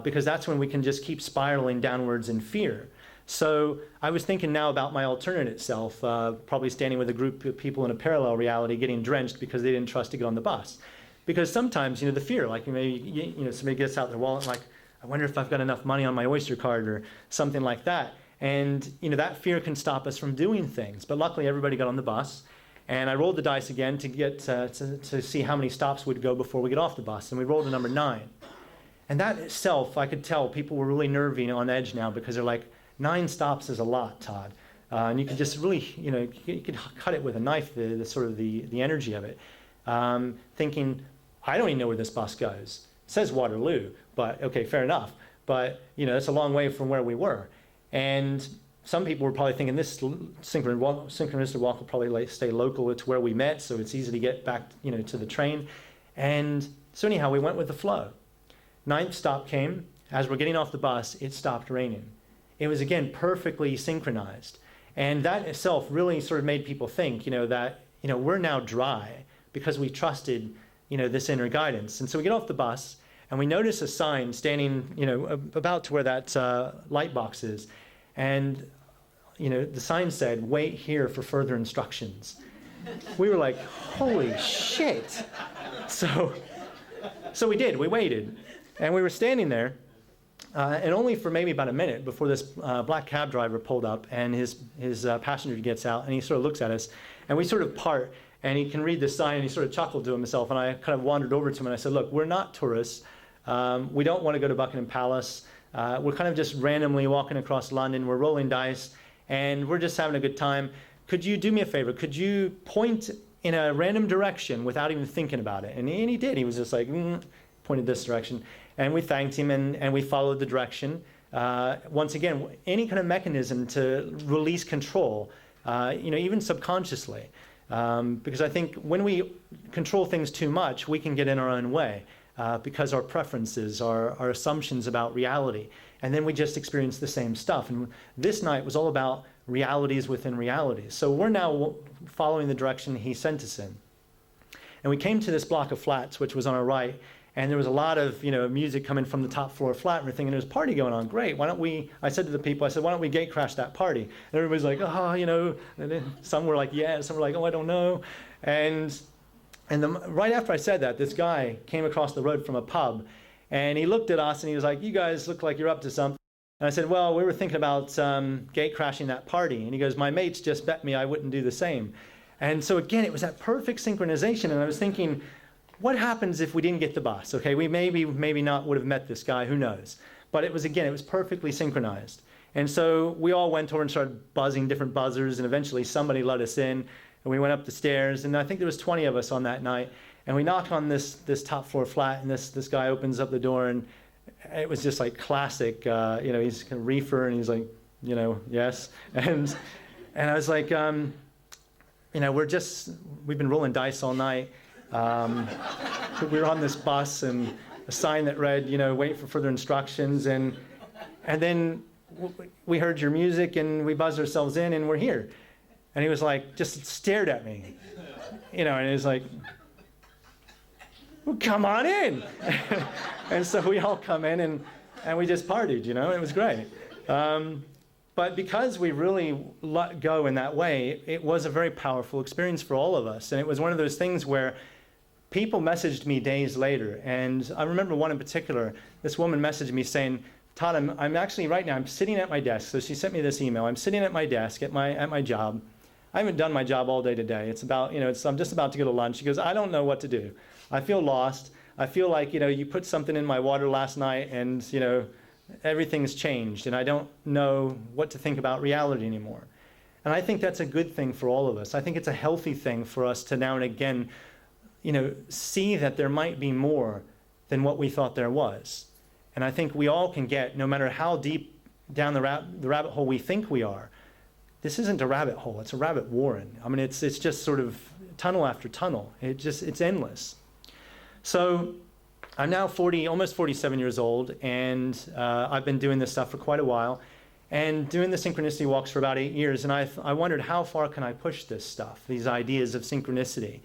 because that's when we can just keep spiraling downwards in fear. So I was thinking now about my alternate self, probably standing with a group of people in a parallel reality getting drenched because they didn't trust to get on the bus. Because sometimes, the fear, like maybe, somebody gets out their wallet, like, I wonder if I've got enough money on my Oyster card or something like that. And, that fear can stop us from doing things. But luckily, everybody got on the bus. And I rolled the dice again to get to see how many stops we'd go before we get off the bus. And we rolled a number 9. And that itself, I could tell people were really nervy on edge now, because they're like, 9 stops is a lot, Todd. And you could just really, you could cut it with a knife, the sort of the energy of it. Thinking, I don't even know where this bus goes. says Waterloo, but okay, fair enough. But, it's a long way from where we were. And some people were probably thinking this synchronistic walk will probably stay local to where we met, so it's easy to get back, to the train. And so anyhow, we went with the flow. Ninth stop came. As we're getting off the bus, it stopped raining. It was, again, perfectly synchronized. And that itself really sort of made people think, that, we're now dry because we trusted, this inner guidance. And so we get off the bus, and we notice a sign standing, about to where that light box is. And, the sign said, "Wait here for further instructions." We were like, holy shit. So we did. We waited. And we were standing there, and only for maybe about a minute before this black cab driver pulled up, and his passenger gets out, and he sort of looks at us, and we sort of part, and he can read the sign, and he sort of chuckled to himself, and I kind of wandered over to him, and I said, "Look, we're not tourists. We don't want to go to Buckingham Palace. We're kind of just randomly walking across London. We're rolling dice, and we're just having a good time. Could you do me a favor? Could you point in a random direction without even thinking about it?" And he did. He was just like, pointed this direction. And we thanked him, and we followed the direction. Once again, any kind of mechanism to release control, even subconsciously. Because I think when we control things too much, we can get in our own way. Because our preferences, our assumptions about reality. And then we just experience the same stuff. And this night was all about realities within realities. So we're now following the direction he sent us in. And we came to this block of flats, which was on our right, and there was a lot of music coming from the top floor flat and everything, and there was a party going on. Great, why don't we, I said to the people, why don't we gate crash that party? And everybody's like, and then some were like, yeah, some were like, oh, I don't know. And right after I said that, this guy came across the road from a pub, and he looked at us, and he was like, "You guys look like you're up to something." And I said, "Well, we were thinking about gate crashing that party." And he goes, "My mates just bet me I wouldn't do the same." And so again, it was that perfect synchronization, and I was thinking, what happens if we didn't get the bus? Okay, we maybe not would have met this guy, who knows? But it was perfectly synchronized. And so we all went over and started buzzing different buzzers, and eventually somebody let us in. And we went up the stairs, and I think there was 20 of us on that night. And we knock on this top floor flat, and this guy opens up the door, and it was just like classic. He's kind of reefer, and he's like, yes. And I was like, we've been rolling dice all night. We were on this bus, and a sign that read, "Wait for further instructions." And then we heard your music, and we buzzed ourselves in, and we're here. And he was like, just stared at me, and he was like, "Well, come on in." And so we all come in, and we just partied, it was great. But because we really let go in that way, it was a very powerful experience for all of us. And it was one of those things where people messaged me days later. And I remember one in particular, this woman messaged me saying, "Todd, I'm actually right now, I'm sitting at my desk." So she sent me this email. "I'm sitting at my desk at my job. I haven't done my job all day today. It's about, I'm just about to go to lunch." She goes, "I don't know what to do. I feel lost. I feel like, you put something in my water last night, and, everything's changed, and I don't know what to think about reality anymore." And I think that's a good thing for all of us. I think it's a healthy thing for us to now and again, see that there might be more than what we thought there was. And I think we all can get, no matter how deep down the rabbit hole we think we are, this isn't a rabbit hole, it's a rabbit warren. I mean, it's just sort of tunnel after tunnel. It's endless. So I'm now almost 47 years old, and I've been doing this stuff for quite a while, and doing the synchronicity walks for about 8 years, and I wondered, how far can I push this stuff, these ideas of synchronicity?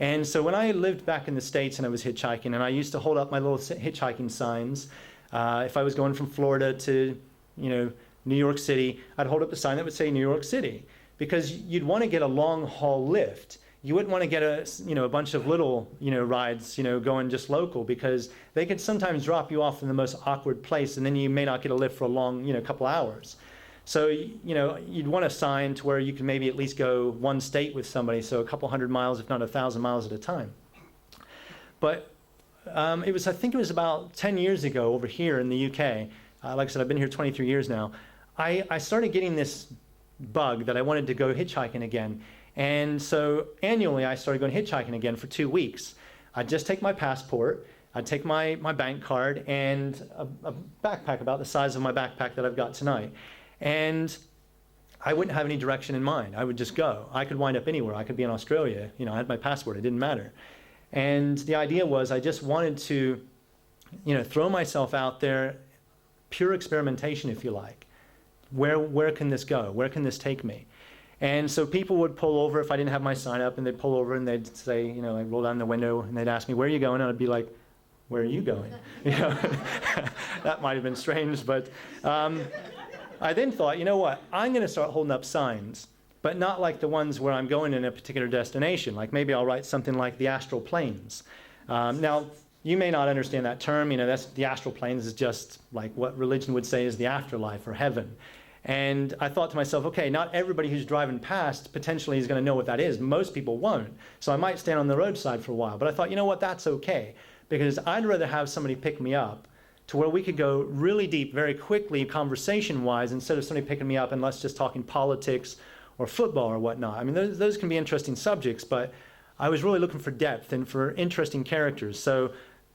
And so when I lived back in the States and I was hitchhiking, and I used to hold up my little hitchhiking signs, if I was going from Florida to, New York City, I'd hold up a sign that would say New York City, because you'd want to get a long haul lift. You wouldn't want to get a bunch of little, rides, going just local, because they could sometimes drop you off in the most awkward place, and then you may not get a lift for a long, couple hours. So, you'd want a sign to where you can maybe at least go one state with somebody, so a couple hundred miles, if not 1,000 miles at a time. But I think it was about 10 years ago over here in the UK. Like I said, I've been here 23 years now. I started getting this bug that I wanted to go hitchhiking again. And so annually, I started going hitchhiking again for 2 weeks. I'd just take my passport, I'd take my bank card and a backpack about the size of my backpack that I've got tonight. And I wouldn't have any direction in mind. I would just go. I could wind up anywhere. I could be in Australia. I had my passport. It didn't matter. And the idea was I just wanted to, throw myself out there, pure experimentation, if you like. Where can this go? Where can this take me? And so people would pull over if I didn't have my sign up, and they'd pull over and they'd say, I'd roll down the window and they'd ask me, where are you going? And I'd be like, where are you going? That might have been strange, but I then thought, you know what? I'm going to start holding up signs, but not like the ones where I'm going in a particular destination. Like maybe I'll write something like the astral planes. Now, you may not understand that term. That's the astral planes is just like what religion would say is the afterlife or heaven. And I thought to myself, okay, not everybody who's driving past potentially is going to know what that is. Most people won't. So I might stand on the roadside for a while. But I thought, you know what, that's okay. Because I'd rather have somebody pick me up to where we could go really deep very quickly, conversation-wise, instead of somebody picking me up and let's just talking politics or football or whatnot. I mean, those can be interesting subjects, but I was really looking for depth and for interesting characters. So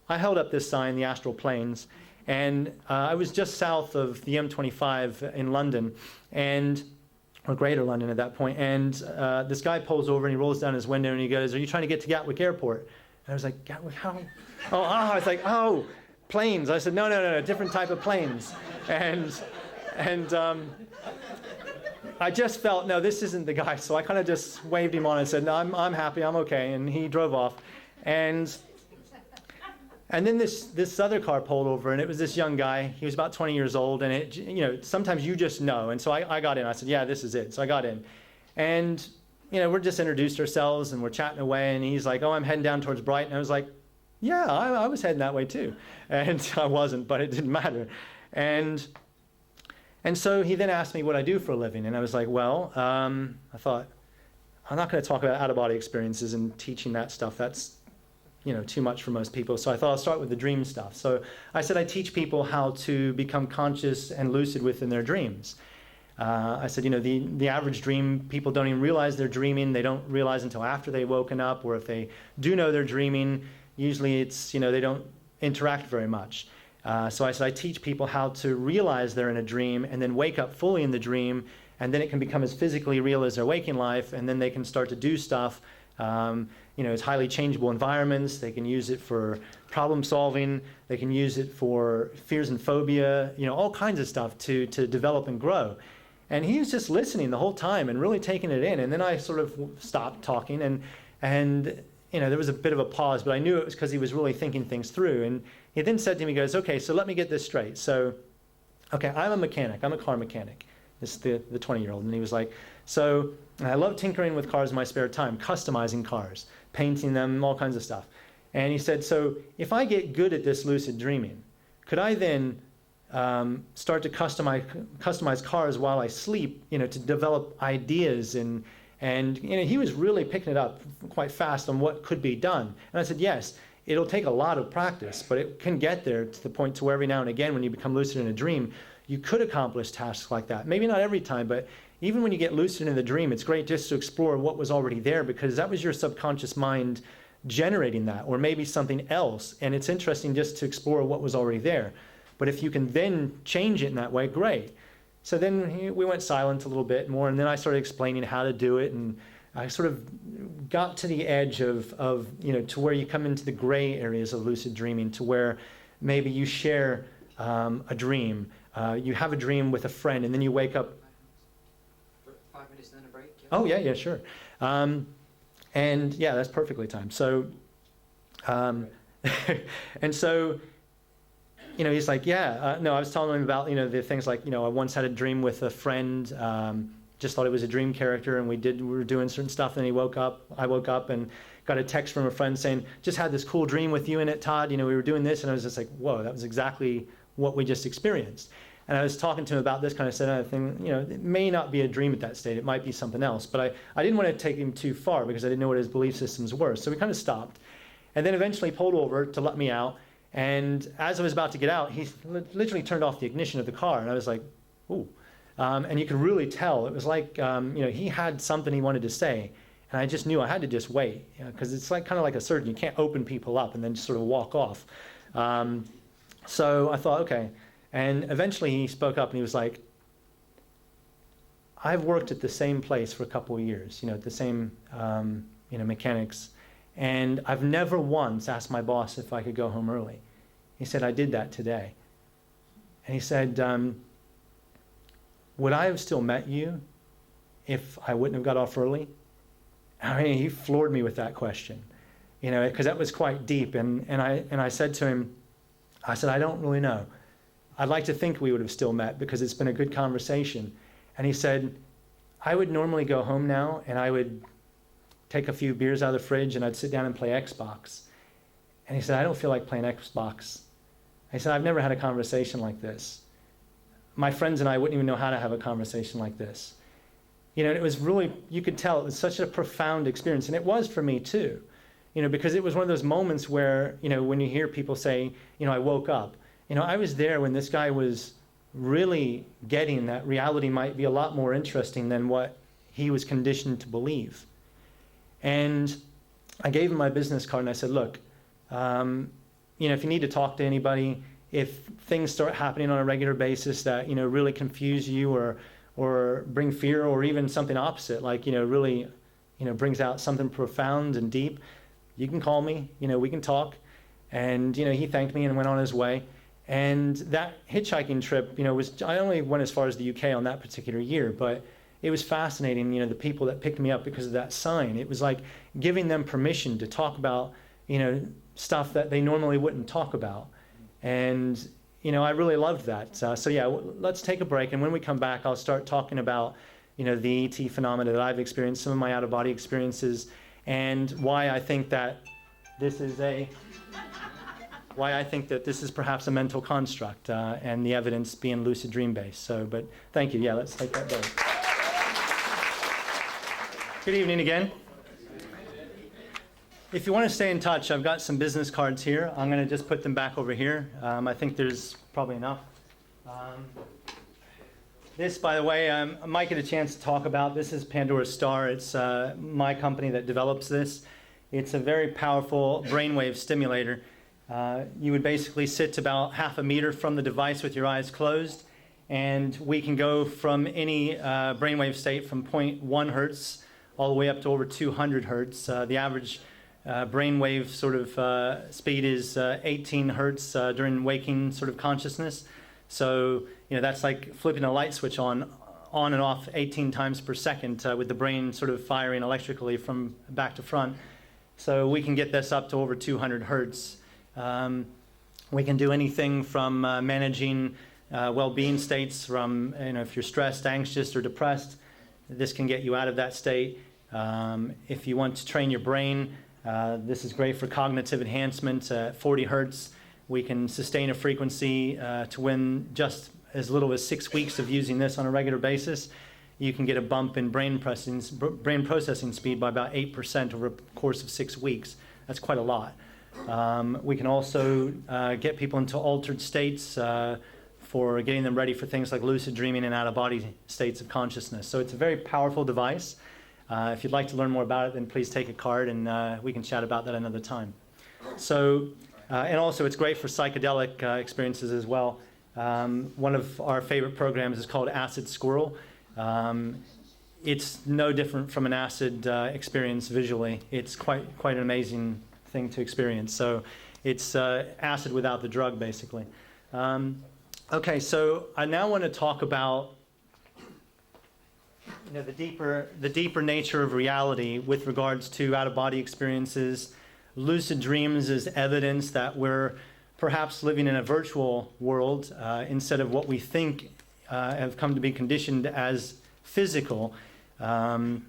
I held up this sign, the astral planes, and I was just south of the M25 in London, or Greater London at that point, and this guy pulls over and he rolls down his window and he goes, "Are you trying to get to Gatwick Airport?" And I was like, "Gatwick, how?" I was like, "Oh, planes." I said, no, different type of planes. And I just felt, no, this isn't the guy. So I kind of just waved him on and said, no, I'm happy, I'm okay. And he drove off. And then this other car pulled over, and it was this young guy. He was about 20 years old, and sometimes you just know. And so I got in. I said, yeah, this is it. So I got in. And, we're just introduced ourselves, and we're chatting away, and he's like, oh, I'm heading down towards Brighton. And I was like, yeah, I was heading that way too. And I wasn't, but it didn't matter. And so he then asked me what I do for a living. And I was like, well, I thought, I'm not going to talk about out-of-body experiences and teaching that stuff. That's too much for most people. So I thought I'll start with the dream stuff. So I said I teach people how to become conscious and lucid within their dreams. I said, the average dream, people don't even realize they're dreaming. They don't realize until after they've woken up, or if they do know they're dreaming, usually it's, they don't interact very much. So I said I teach people how to realize they're in a dream and then wake up fully in the dream, and then it can become as physically real as their waking life, and then they can start to do stuff. It's highly changeable environments. They can use it for problem solving. They can use it for fears and phobia, all kinds of stuff to develop and grow. And he was just listening the whole time and really taking it in. And then I sort of stopped talking, and there was a bit of a pause, but I knew it was because he was really thinking things through. And he then said to me, he goes, okay, so let me get this straight. So, okay, I'm a mechanic. I'm a car mechanic. This is the 20-year-old. And he was like, so I love tinkering with cars in my spare time, customizing cars, painting them, all kinds of stuff. And he said, so if I get good at this lucid dreaming, could I then start to customize cars while I sleep, to develop ideas and he was really picking it up quite fast on what could be done. And I said, yes, it'll take a lot of practice, but it can get there to the point to where every now and again, when you become lucid in a dream, you could accomplish tasks like that. Maybe not every time, but even when you get lucid in the dream, it's great just to explore what was already there, because that was your subconscious mind generating that, or maybe something else. And it's interesting just to explore what was already there. But if you can then change it in that way, great. So then we went silent a little bit more, and then I started explaining how to do it, and I sort of got to the edge of to where you come into the gray areas of lucid dreaming, to where maybe you share a dream. You have a dream with a friend, and then you wake up. 5 minutes and then a break? Yeah. Oh, yeah, sure. And yeah, that's perfectly timed. So, and so, he's like, yeah, no, I was telling him about, the things like, I once had a dream with a friend, just thought it was a dream character, and we were doing certain stuff, and I woke up and got a text from a friend saying, just had this cool dream with you in it, Todd, we were doing this, and I was just like, whoa, that was exactly what we just experienced. And I was talking to him about this kind of stuff, and it may not be a dream at that state, it might be something else, but I didn't want to take him too far because I didn't know what his belief systems were, so we kind of stopped. And then eventually pulled over to let me out, and as I was about to get out, he literally turned off the ignition of the car, and I was like, ooh. And you could really tell, it was like, he had something he wanted to say, And I just knew I had to just wait, because it's like kind of like a surgeon. You can't open people up and then just sort of walk off. So I thought, okay. And eventually he spoke up and he was like, I've worked at the same place for a couple of years, at the same, mechanics. And I've never once asked my boss if I could go home early. He said, I did that today. And he said, would I have still met you if I wouldn't have got off early? I mean, he floored me with that question, because that was quite deep. And I said to him, I said, I don't really know. I'd like to think we would have still met because it's been a good conversation. And he said, I would normally go home now and I would take a few beers out of the fridge and I'd sit down and play Xbox. And he said, I don't feel like playing Xbox. I said, I've never had a conversation like this. My friends and I wouldn't even know how to have a conversation like this. And it was really, you could tell it was such a profound experience. And it was for me too, because it was one of those moments where, when you hear people say, I woke up, I was there when this guy was really getting that reality might be a lot more interesting than what he was conditioned to believe. And I gave him my business card and I said, look, if you need to talk to anybody, if things start happening on a regular basis that, really confuse you or bring fear or even something opposite, like, really, brings out something profound and deep, you can call me, we can talk. And, he thanked me and went on his way. And that hitchhiking trip, I only went as far as the UK on that particular year, but it was fascinating, the people that picked me up because of that sign. It was like giving them permission to talk about, stuff that they normally wouldn't talk about. And, I really loved that. So yeah, let's take a break. And when we come back, I'll start talking about, the ET phenomena that I've experienced, some of my out-of-body experiences, and why I think that this is perhaps a mental construct, and the evidence being lucid dream based. So, but thank you. Yeah, let's take that break. Good evening again. If you want to stay in touch, I've got some business cards here. I'm going to just put them back over here. I think there's probably enough. This, by the way, I might get a chance to talk about. This is Pandora's Star. It's my company that develops this. It's a very powerful brainwave stimulator. You would basically sit about half a meter from the device with your eyes closed, and we can go from any brainwave state from 0.1 hertz all the way up to over 200 hertz. The average brainwave sort of speed is 18 hertz during waking sort of consciousness. So, that's like flipping a light switch on and off 18 times per second with the brain sort of firing electrically from back to front. So we can get this up to over 200 hertz. We can do anything from managing well-being states from, if you're stressed, anxious, or depressed, this can get you out of that state. If you want to train your brain, this is great for cognitive enhancement. At 40 hertz, we can sustain a frequency to when just as little as 6 weeks of using this on a regular basis, you can get a bump in brain processing speed by about 8% over a course of 6 weeks. That's quite a lot. We can also get people into altered states for getting them ready for things like lucid dreaming and out-of-body states of consciousness. So it's a very powerful device. If you'd like to learn more about it, then please take a card and we can chat about that another time. So, and also it's great for psychedelic experiences as well. One of our favorite programs is called Acid Squirrel. It's no different from an acid experience visually. It's quite an amazing thing to experience. So it's acid without the drug, basically. Okay, so I now want to talk about the deeper nature of reality with regards to out-of-body experiences. Lucid dreams is evidence that we're perhaps living in a virtual world instead of what we think have come to be conditioned as physical. And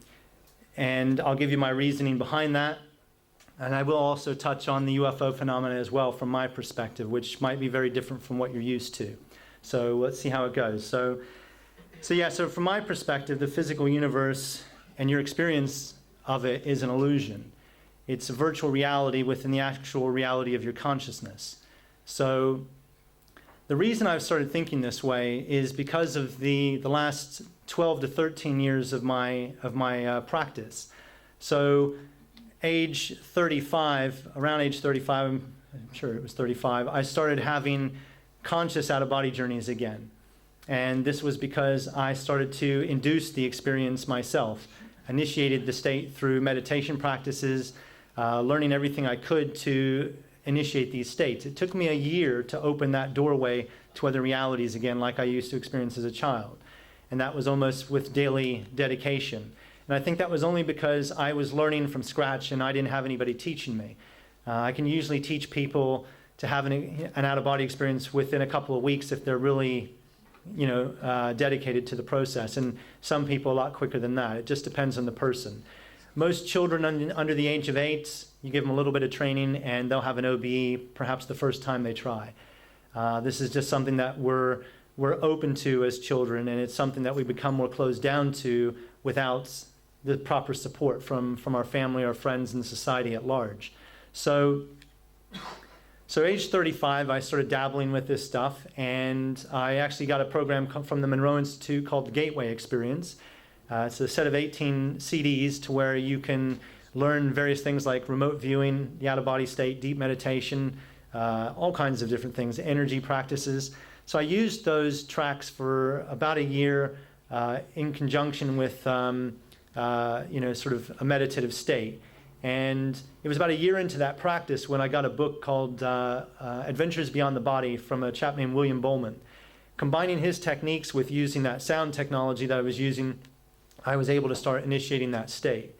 I'll give you my reasoning behind that. And I will also touch on the UFO phenomena as well from my perspective, which might be very different from what you're used to. So let's see how it goes. So from my perspective, the physical universe and your experience of it is an illusion. It's a virtual reality within the actual reality of your consciousness. So the reason I've started thinking this way is because of the last 12 to 13 years of my practice. So age 35, around age 35, I'm sure it was 35, I started having conscious out-of-body journeys again. And this was because I started to induce the experience myself, initiated the state through meditation practices, learning everything I could to initiate these states. It took me a year to open that doorway to other realities again, like I used to experience as a child. And that was almost with daily dedication. And I think that was only because I was learning from scratch and I didn't have anybody teaching me. I can usually teach people to have an out-of-body experience within a couple of weeks if they're really, dedicated to the process. And some people a lot quicker than that. It just depends on the person. Most children under the age of 8, you give them a little bit of training and they'll have an OBE perhaps the first time they try. This is just something that we're open to as children, and it's something that we become more closed down to without the proper support from our family, our friends, and society at large. So age 35, I started dabbling with this stuff, and I actually got a program from the Monroe Institute called the Gateway Experience. It's a set of 18 CDs to where you can learn various things like remote viewing, the out-of-body state, deep meditation, all kinds of different things, energy practices. So I used those tracks for about a year in conjunction with sort of a meditative state. And it was about a year into that practice when I got a book called Adventures Beyond the Body from a chap named William Bowman. Combining his techniques with using that sound technology that I was using, I was able to start initiating that state.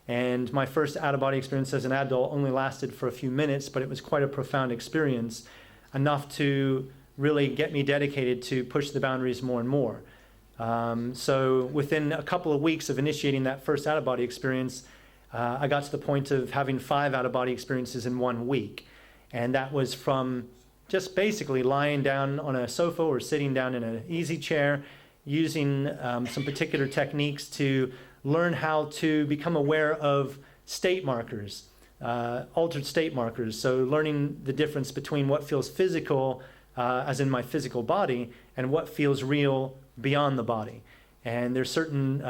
And my first out-of-body experience as an adult only lasted for a few minutes, but it was quite a profound experience, enough to really get me dedicated to push the boundaries more and more. So within a couple of weeks of initiating that first out-of-body experience, I got to the point of having 5 out-of-body experiences in 1 week. And that was from just basically lying down on a sofa or sitting down in an easy chair, using some particular techniques to learn how to become aware of state markers, altered state markers. So learning the difference between what feels physical, as in my physical body, and what feels real beyond the body. And there's certain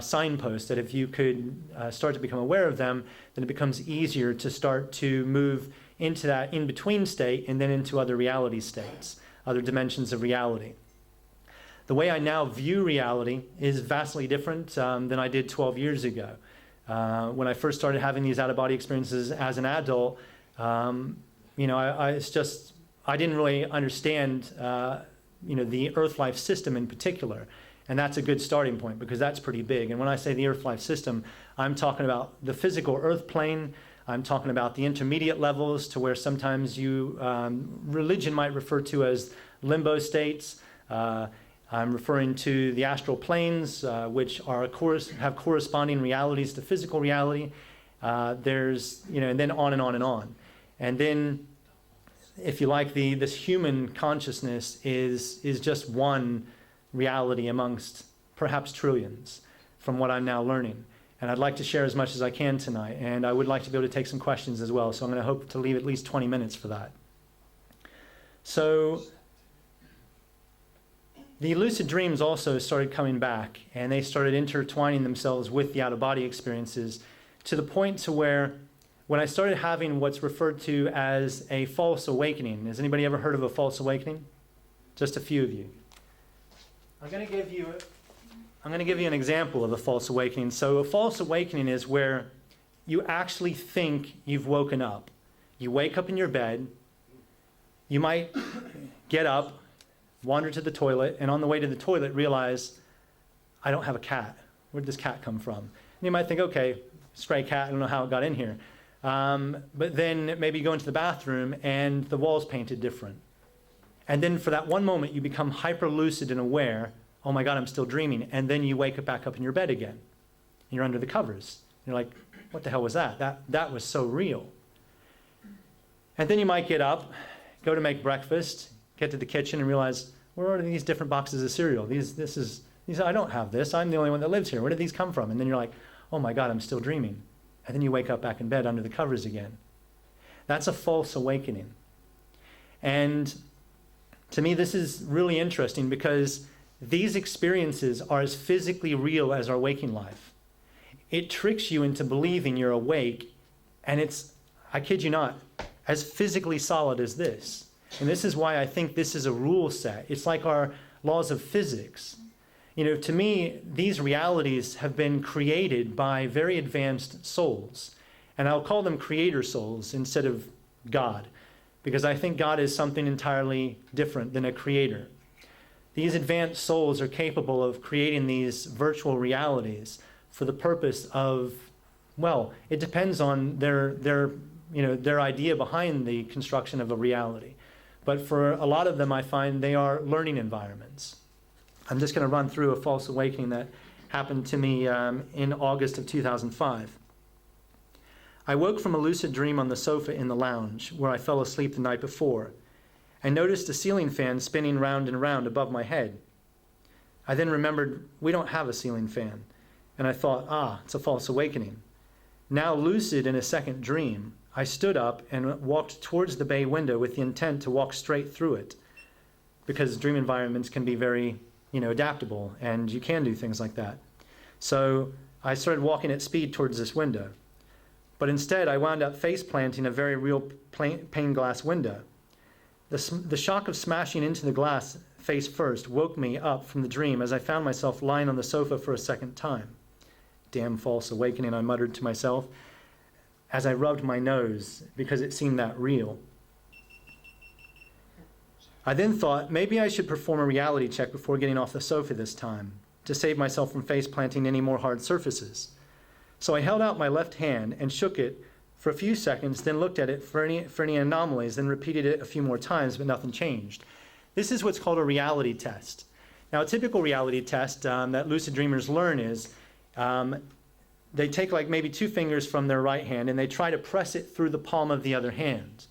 signposts that if you could start to become aware of them, then it becomes easier to start to move into that in-between state and then into other reality states, other dimensions of reality. The way I now view reality is vastly different than I did 12 years ago. When I first started having these out-of-body experiences as an adult, I didn't really understand the Earth-life system in particular. And that's a good starting point because that's pretty big. And when I say the Earth-life system, I'm talking about the physical Earth plane. I'm talking about the intermediate levels to where sometimes religion might refer to as limbo states. I'm referring to the astral planes, which have corresponding realities to physical reality. And then on and on and on. And then, if you like, this human consciousness is just one reality amongst perhaps trillions from what I'm now learning. And I'd like to share as much as I can tonight. And I would like to be able to take some questions as well. So I'm going to hope to leave at least 20 minutes for that. So the lucid dreams also started coming back, and they started intertwining themselves with the out-of-body experiences to the point to where when I started having what's referred to as a false awakening. Has anybody ever heard of a false awakening? Just a few of you. I'm going to give you an example of a false awakening. So a false awakening is where you actually think you've woken up. You wake up in your bed. You might get up, wander to the toilet, and on the way to the toilet realize, I don't have a cat. Where did this cat come from? And you might think, okay, stray cat, I don't know how it got in here. But then maybe you go into the bathroom and the wall's painted different. And then for that one moment, you become hyper-lucid and aware, oh my God, I'm still dreaming. And then you wake up back up in your bed again. And you're under the covers. You're like, what the hell was that? That was so real. And then you might get up, go to make breakfast, get to the kitchen and realize, where are these different boxes of cereal? These I don't have this. I'm the only one that lives here. Where did these come from? And then you're like, oh my God, I'm still dreaming. And then you wake up back in bed under the covers again. That's a false awakening. And to me, this is really interesting because these experiences are as physically real as our waking life. it tricks you into believing you're awake, and it's, I kid you not, as physically solid as this. And this is why I think this is a rule set. It's like our laws of physics. You know, to me, these realities have been created by very advanced souls. And I'll call them creator souls instead of God, because I think God is something entirely different than a creator. These advanced souls are capable of creating these virtual realities for the purpose of, well, it depends on their idea behind the construction of a reality. But for a lot of them, I find they are learning environments. I'm just going to run through a false awakening that happened to me in August of 2005. I woke from a lucid dream on the sofa in the lounge where I fell asleep the night before. I noticed a ceiling fan spinning round and round above my head. I then remembered we don't have a ceiling fan, and I thought, it's a false awakening. Now lucid in a second dream, I stood up and walked towards the bay window with the intent to walk straight through it, because dream environments can be very, adaptable, and you can do things like that. So I started walking at speed towards this window. But instead, I wound up face planting a very real pane glass window. The shock of smashing into the glass face first woke me up from the dream as I found myself lying on the sofa for a second time. Damn false awakening, I muttered to myself as I rubbed my nose because it seemed that real. I then thought maybe I should perform a reality check before getting off the sofa this time to save myself from face planting any more hard surfaces. So I held out my left hand and shook it for a few seconds, then looked at it for any anomalies, then repeated it a few more times, but nothing changed. This is what's called a reality test. Now, a typical reality test that lucid dreamers learn is they take like maybe 2 fingers from their right hand and they try to press it through the palm of the other hand.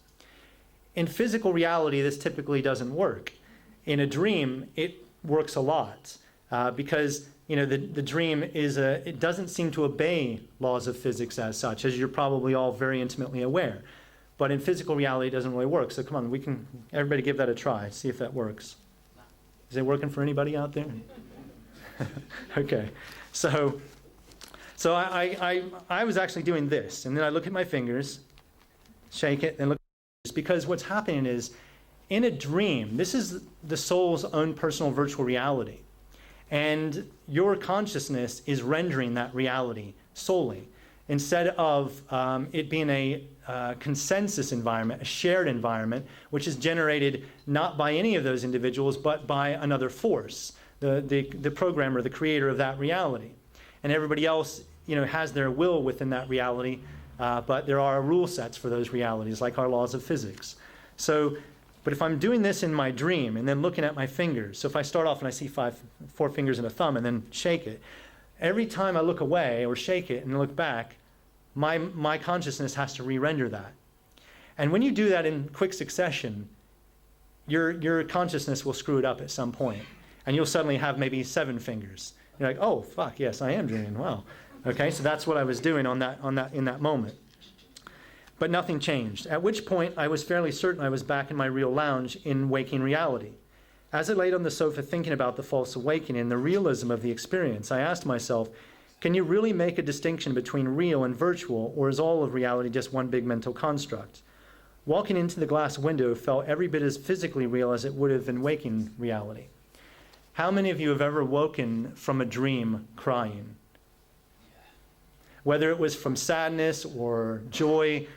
In physical reality, this typically doesn't work. In a dream, it works a lot because the dream it doesn't seem to obey laws of physics as such, as you're probably all very intimately aware. But in physical reality, it doesn't really work. So come on, everybody give that a try, see if that works. Is it working for anybody out there? Okay, so I was actually doing this, and then I look at my fingers, shake it, and look at it, because what's happening is, in a dream, this is the soul's own personal virtual reality. And your consciousness is rendering that reality solely, instead of it being a consensus environment, a shared environment, which is generated not by any of those individuals, but by another force, the programmer, the creator of that reality. And everybody else, has their will within that reality, but there are rule sets for those realities, like our laws of physics. But if I'm doing this in my dream and then looking at my fingers, so if I start off and I see 4 fingers and a thumb and then shake it, every time I look away or shake it and look back, my consciousness has to re-render that. And when you do that in quick succession, your consciousness will screw it up at some point, and you'll suddenly have maybe 7 fingers. You're like, oh fuck, yes, I am dreaming. Wow. Okay, so that's what I was doing in that moment. But nothing changed, at which point I was fairly certain I was back in my real lounge in waking reality. As I laid on the sofa thinking about the false awakening and the realism of the experience, I asked myself, can you really make a distinction between real and virtual, or is all of reality just one big mental construct? Walking into the glass window felt every bit as physically real as it would have in waking reality. How many of you have ever woken from a dream crying? Whether it was from sadness or joy,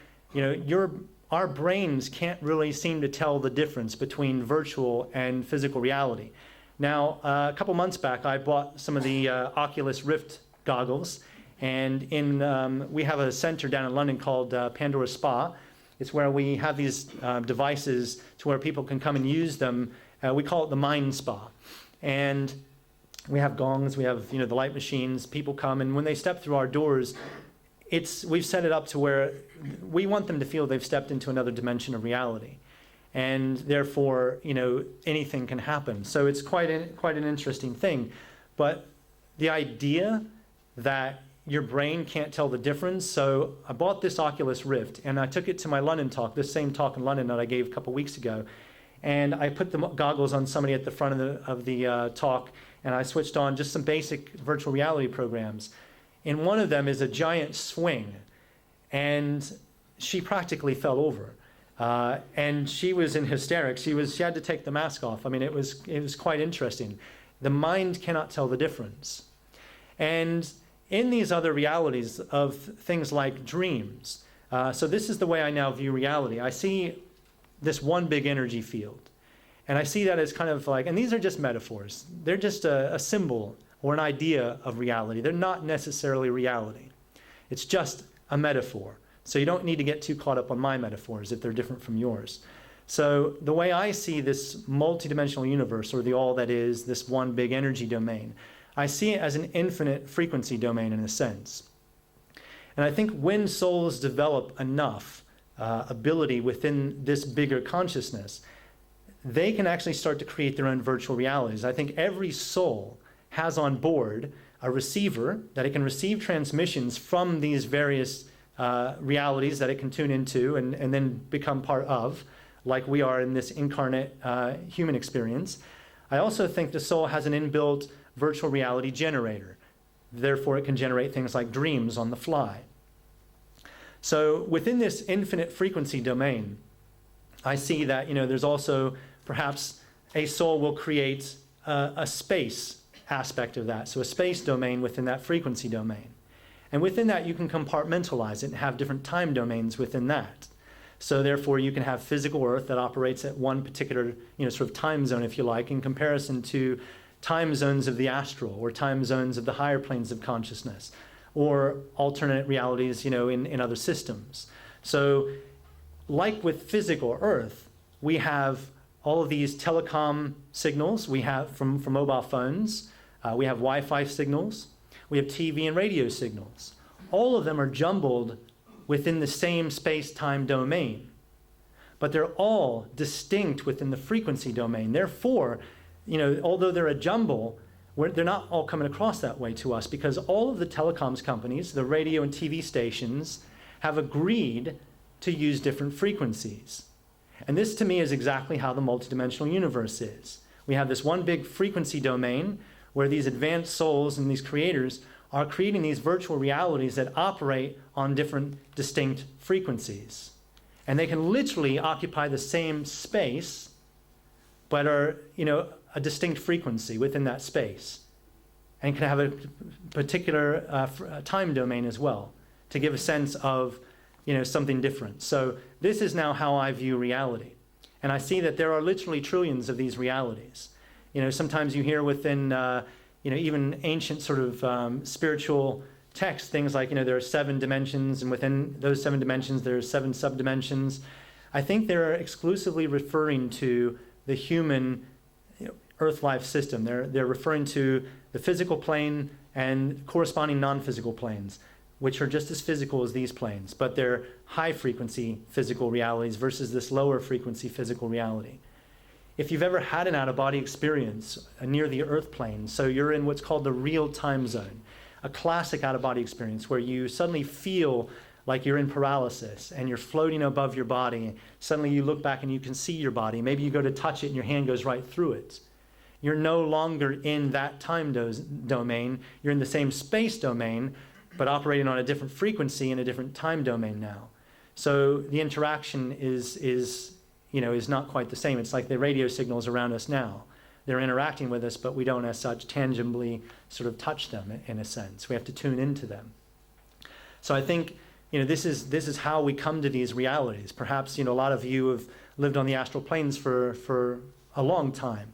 our brains can't really seem to tell the difference between virtual and physical reality. Now, a couple months back, I bought some of the Oculus Rift goggles, and we have a center down in London called Pandora Spa. It's where we have these devices to where people can come and use them. We call it the Mind Spa. And we have gongs, we have the light machines, people come, and when they step through our doors, we've set it up to where we want them to feel they've stepped into another dimension of reality. And therefore, anything can happen. So it's quite an interesting thing. But the idea that your brain can't tell the difference, so I bought this Oculus Rift, and I took it to my London talk, this same talk in London that I gave a couple weeks ago, and I put the goggles on somebody at the front of the talk, and I switched on just some basic virtual reality programs. in one of them is a giant swing, and she practically fell over. And she was in hysterics. She had to take the mask off. I mean, it was quite interesting. The mind cannot tell the difference. And in these other realities of things like dreams, so this is the way I now view reality. I see this one big energy field. And I see that as kind of like, and these are just metaphors. They're just a symbol or an idea of reality. They're not necessarily reality. It's just a metaphor. So you don't need to get too caught up on my metaphors if they're different from yours. So the way I see this multidimensional universe, or the all that is, this one big energy domain, I see it as an infinite frequency domain in a sense. And I think when souls develop enough ability within this bigger consciousness, they can actually start to create their own virtual realities. I think every soul has on board a receiver that it can receive transmissions from these various realities that it can tune into and then become part of, like we are in this incarnate human experience. I also think the soul has an inbuilt virtual reality generator. Therefore, it can generate things like dreams on the fly. So within this infinite frequency domain, I see that, there's also perhaps a soul will create a space aspect of that, so a space domain within that frequency domain. And within that, you can compartmentalize it and have different time domains within that. So therefore, you can have physical Earth that operates at one particular, sort of time zone, if you like, in comparison to time zones of the astral or time zones of the higher planes of consciousness, or alternate realities, in other systems. So like with physical Earth, we have all of these telecom signals we have from mobile phones. We have Wi-Fi signals. We have TV and radio signals. All of them are jumbled within the same space-time domain, but they're all distinct within the frequency domain. Therefore, although they're a jumble, they're not all coming across that way to us, because all of the telecoms companies, the radio and TV stations, have agreed to use different frequencies. And this, to me, is exactly how the multidimensional universe is. We have this one big frequency domain where these advanced souls and these creators are creating these virtual realities that operate on different distinct frequencies. And they can literally occupy the same space, but are, a distinct frequency within that space, and can have a particular time domain as well, to give a sense of, something different. So this is now how I view reality. And I see that there are literally trillions of these realities. Sometimes you hear within, even ancient sort of spiritual texts, things like, there are 7 dimensions, and within those 7 dimensions, there are 7 subdimensions. I think they're exclusively referring to the human Earth life system. They're referring to the physical plane and corresponding non-physical planes, which are just as physical as these planes, but they're high frequency physical realities versus this lower frequency physical reality. If you've ever had an out-of-body experience near the Earth plane, so you're in what's called the real time zone, a classic out-of-body experience where you suddenly feel like you're in paralysis and you're floating above your body. Suddenly you look back and you can see your body. Maybe you go to touch it and your hand goes right through it. You're no longer in that time domain. You're in the same space domain, but operating on a different frequency in a different time domain now. So the interaction is not quite the same. It's like the radio signals around us now. They're interacting with us, but we don't as such tangibly sort of touch them in a sense. We have to tune into them. So I think, this is how we come to these realities. Perhaps, a lot of you have lived on the astral planes for a long time,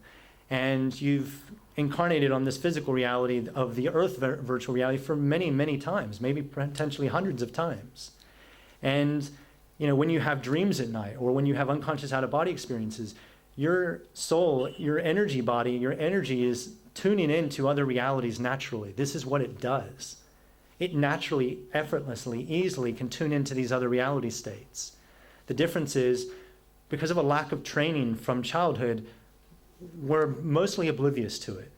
and you've incarnated on this physical reality of the Earth virtual reality for many, many times, maybe potentially hundreds of times. And, when you have dreams at night, or when you have unconscious out-of-body experiences, your soul, your energy body, your energy is tuning into other realities naturally. This is what it does. It naturally, effortlessly, easily can tune into these other reality states. The difference is, because of a lack of training from childhood, we're mostly oblivious to it,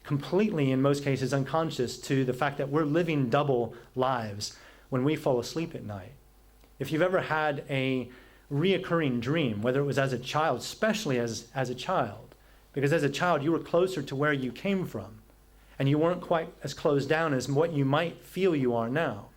completely, in most cases, unconscious to the fact that we're living double lives when we fall asleep at night. If you've ever had a reoccurring dream, whether it was as a child, especially as a child, because as a child you were closer to where you came from, and you weren't quite as closed down as what you might feel you are now.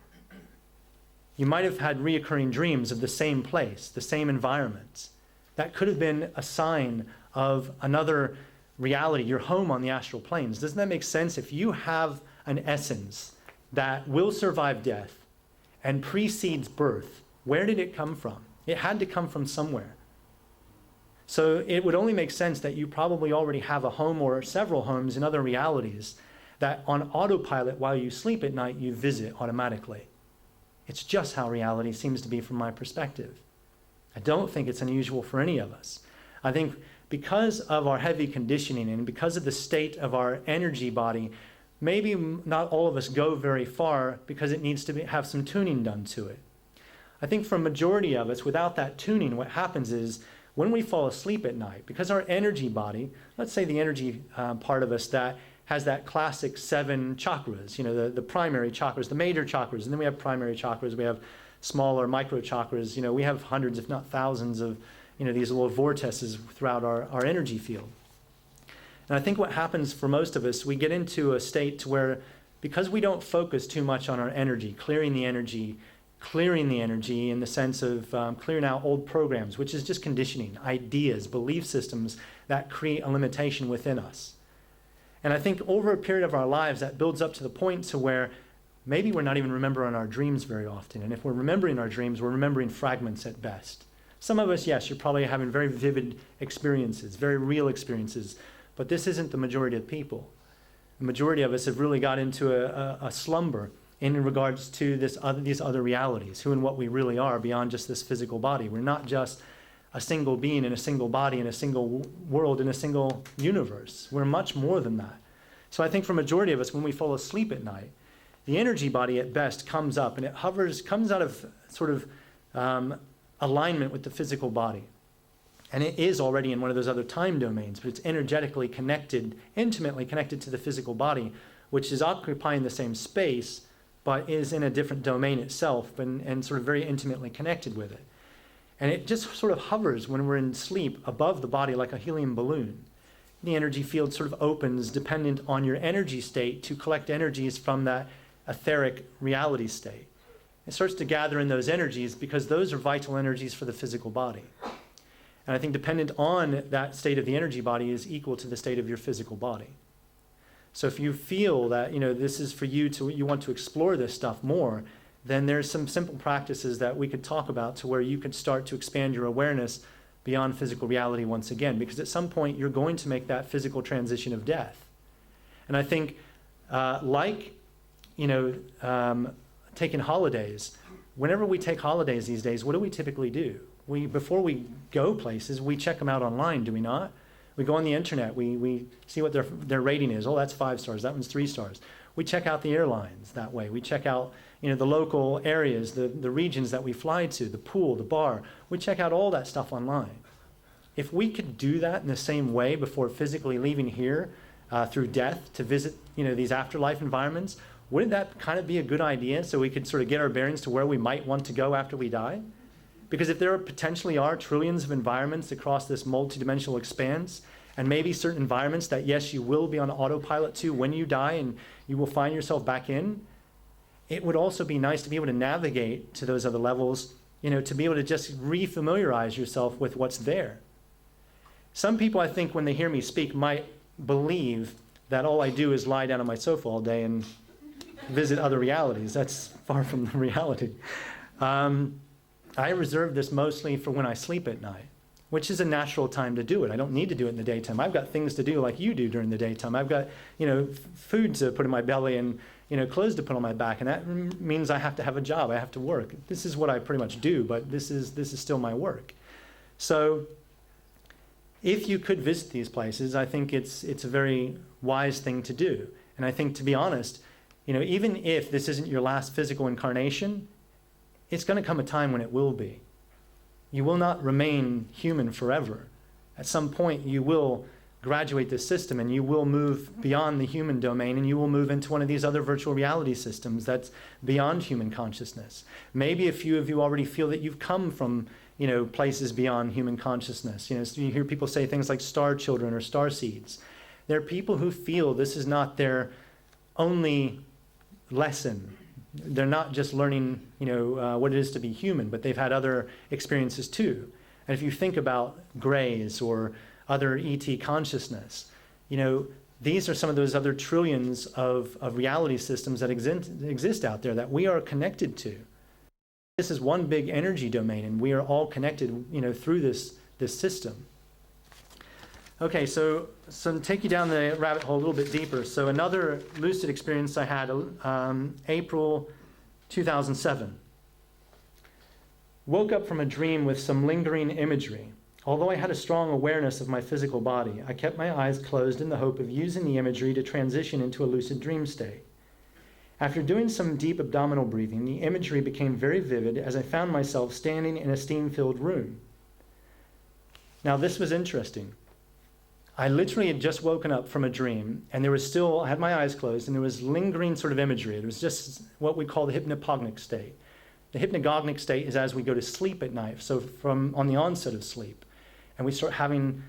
You might have had reoccurring dreams of the same place, the same environments. That could have been a sign of another reality, your home on the astral planes. Doesn't that make sense? If you have an essence that will survive death and precedes birth, where did it come from? It had to come from somewhere. So it would only make sense that you probably already have a home or several homes in other realities that on autopilot while you sleep at night you visit automatically. It's just how reality seems to be from my perspective. I don't think it's unusual for any of us. I think because of our heavy conditioning and because of the state of our energy body, maybe not all of us go very far because it needs to have some tuning done to it. I think for a majority of us, without that tuning, what happens is when we fall asleep at night, because our energy body, let's say the energy part of us that has that classic 7 chakras, the primary chakras, the major chakras, and then we have primary chakras, we have smaller micro chakras, we have hundreds, if not thousands of, these little vortices throughout our energy field. And I think what happens for most of us, we get into a state to where, because we don't focus too much on our energy, clearing the energy in the sense of clearing out old programs, which is just conditioning, ideas, belief systems that create a limitation within us. And I think over a period of our lives, that builds up to the point to where maybe we're not even remembering our dreams very often. And if we're remembering our dreams, we're remembering fragments at best. Some of us, yes, you're probably having very vivid experiences, very real experiences, but this isn't the majority of people. The majority of us have really got into a slumber in regards to these other realities, who and what we really are beyond just this physical body. We're not just a single being in a single body, in a single world, in a single universe. We're much more than that. So I think for a majority of us, when we fall asleep at night, the energy body at best comes up and it comes out of sort of alignment with the physical body. And it is already in one of those other time domains, but it's energetically connected, intimately connected to the physical body, which is occupying the same space, but is in a different domain itself and sort of very intimately connected with it. And it just sort of hovers when we're in sleep above the body like a helium balloon. The energy field sort of opens dependent on your energy state to collect energies from that etheric reality state. It starts to gather in those energies because those are vital energies for the physical body. And I think dependent on that state of the energy body is equal to the state of your physical body. So if you feel that, this is for you want to explore this stuff more, then there's some simple practices that we could talk about to where you could start to expand your awareness beyond physical reality once again, because at some point you're going to make that physical transition of death. And I think taking holidays, whenever we take holidays these days, what do we typically do? Before we go places, we check them out online, do we not? We go on the internet, we see what their rating is. Oh, that's 5 stars, that one's 3 stars. We check out the airlines that way. We check out the local areas, the regions that we fly to, the pool, the bar. We check out all that stuff online. If we could do that in the same way before physically leaving here through death to visit these afterlife environments, wouldn't that kind of be a good idea so we could sort of get our bearings to where we might want to go after we die? Because if there potentially are trillions of environments across this multidimensional expanse, and maybe certain environments that, yes, you will be on autopilot to when you die and you will find yourself back in, it would also be nice to be able to navigate to those other levels, to be able to just refamiliarize yourself with what's there. Some people, I think, when they hear me speak, might believe that all I do is lie down on my sofa all day and visit other realities. That's far from the reality. I reserve this mostly for when I sleep at night, which is a natural time to do it. I don't need to do it in the daytime. I've got things to do like you do during the daytime. I've got, food to put in my belly and, clothes to put on my back, and that means I have to have a job. I have to work. This is what I pretty much do, but this is still my work. So if you could visit these places, I think it's a very wise thing to do. And I think, to be honest, even if this isn't your last physical incarnation, it's going to come a time when it will be. You will not remain human forever. At some point, you will graduate this system and you will move beyond the human domain and you will move into one of these other virtual reality systems that's beyond human consciousness. Maybe a few of you already feel that you've come from, places beyond human consciousness. So you hear people say things like star children or star seeds. There are people who feel this is not their only lesson. They're not just learning, what it is to be human, but they've had other experiences too. And if you think about grays or other ET consciousness, these are some of those other trillions of reality systems that exist out there that we are connected to. This is one big energy domain, and we are all connected, through this system. Okay, so take you down the rabbit hole a little bit deeper. So another lucid experience I had, April 2007. Woke up from a dream with some lingering imagery. Although I had a strong awareness of my physical body, I kept my eyes closed in the hope of using the imagery to transition into a lucid dream state. After doing some deep abdominal breathing, the imagery became very vivid as I found myself standing in a steam-filled room. Now, this was interesting. I literally had just woken up from a dream, and I had my eyes closed, and there was lingering sort of imagery. It was just what we call the hypnagogic state. The hypnagogic state is as we go to sleep at night, so on the onset of sleep. And we start having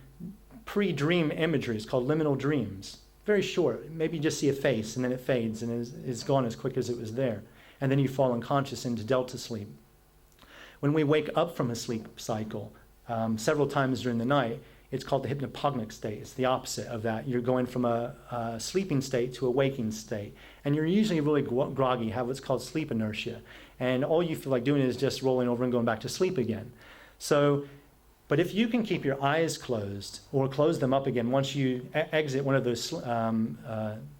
pre-dream imagery. It's called liminal dreams. Very short. Maybe you just see a face, and then it fades, and is gone as quick as it was there. And then you fall unconscious into delta sleep. When we wake up from a sleep cycle, several times during the night, it's called the hypnagogic state. It's the opposite of that. You're going from a sleeping state to a waking state. And you're usually really groggy, have what's called sleep inertia. And all you feel like doing is just rolling over and going back to sleep again. But if you can keep your eyes closed or close them up again once you exit one of those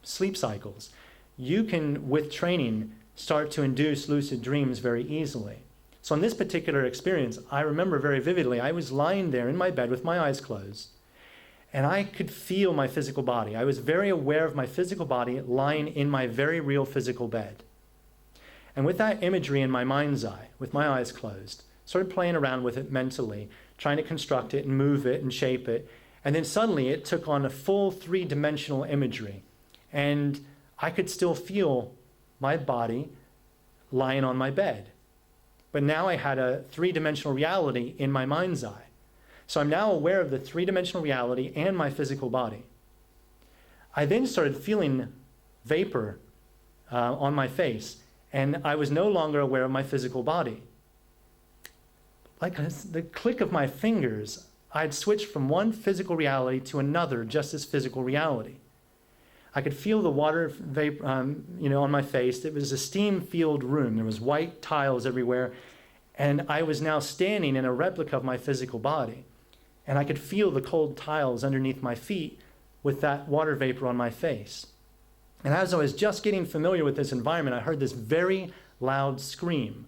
sleep cycles, you can, with training, start to induce lucid dreams very easily. So in this particular experience, I remember very vividly, I was lying there in my bed with my eyes closed, and I could feel my physical body. I was very aware of my physical body lying in my very real physical bed. And with that imagery in my mind's eye, with my eyes closed, started playing around with it mentally, trying to construct it and move it and shape it. And then suddenly it took on a full three-dimensional imagery. And I could still feel my body lying on my bed. But now I had a three-dimensional reality in my mind's eye. So I'm now aware of the three-dimensional reality and my physical body. I then started feeling vapor on my face, and I was no longer aware of my physical body. Like the click of my fingers, I'd switched from one physical reality to another, just as physical reality. I could feel the water vapor, on my face. It was a steam-filled room. There was white tiles everywhere, and I was now standing in a replica of my physical body. And I could feel the cold tiles underneath my feet with that water vapor on my face. And as I was just getting familiar with this environment, I heard this very loud scream.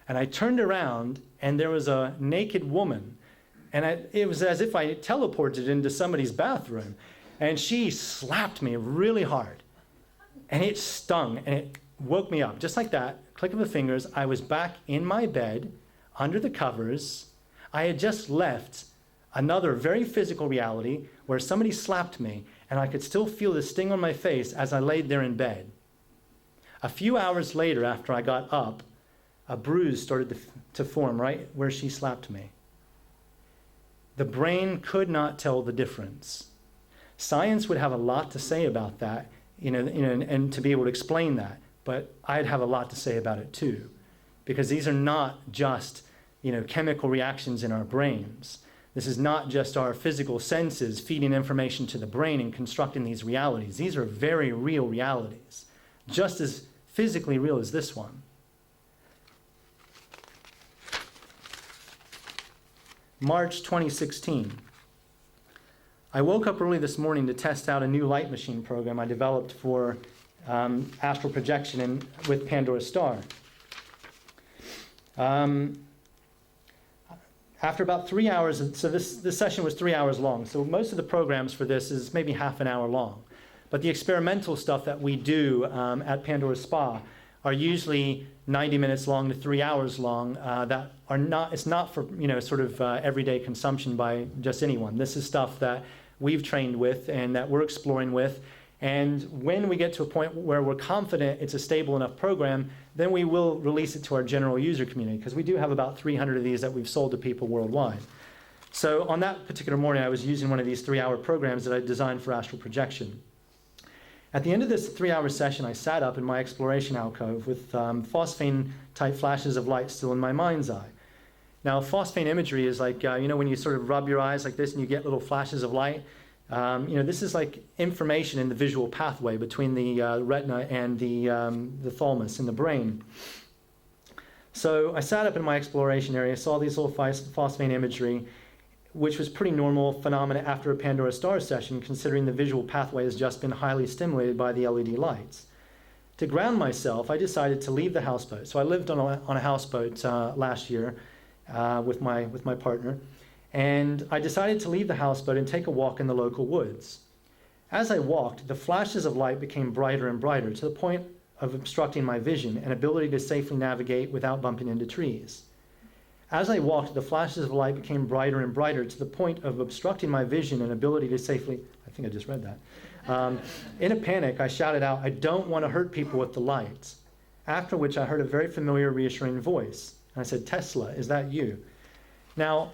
And I turned around, and there was a naked woman. And it was as if I teleported into somebody's bathroom. And she slapped me really hard. And it stung, and it woke me up. Just like that, click of the fingers, I was back in my bed, under the covers. I had just left another very physical reality where somebody slapped me, and I could still feel the sting on my face as I laid there in bed. A few hours later, after I got up, a bruise started to form right where she slapped me. The brain could not tell the difference. Science would have a lot to say about that, and to be able to explain that. But I'd have a lot to say about it too, because these are not just, chemical reactions in our brains. This is not just our physical senses feeding information to the brain and constructing these realities. These are very real realities, just as physically real as this one. March 2016. I woke up early this morning to test out a new light machine program I developed for astral projection with Pandora's Star. After about 3 hours, so this session was 3 hours long, so most of the programs for this is maybe half an hour long. But the experimental stuff that we do at Pandora's Spa are usually 90 minutes long to 3 hours long that are not, it's not for, everyday consumption by just anyone. This is stuff that we've trained with and that we're exploring with. And when we get to a point where we're confident it's a stable enough program, then we will release it to our general user community, because we do have about 300 of these that we've sold to people worldwide. So on that particular morning, I was using one of these 3-hour programs that I designed for astral projection. At the end of this 3-hour session, I sat up in my exploration alcove with phosphane-type flashes of light still in my mind's eye. Now, phosphane imagery is like, when you sort of rub your eyes like this and you get little flashes of light. This is like information in the visual pathway between the retina and the thalamus in the brain. So I sat up in my exploration area, saw these little phosphane imagery, which was pretty normal phenomena after a Pandora Star session, considering the visual pathway has just been highly stimulated by the LED lights. To ground myself, I decided to leave the houseboat. So I lived on a houseboat last year with my partner, and I decided to leave the houseboat and take a walk in the local woods. As I walked, the flashes of light became brighter and brighter to the point of obstructing my vision and ability to safely navigate without bumping into trees. As I walked, the flashes of light became brighter and brighter to the point of obstructing my vision and ability to safely, I think I just read that. In a panic, I shouted out, "I don't want to hurt people with the lights." After which I heard a very familiar, reassuring voice. And I said, "Tesla, is that you?" Now,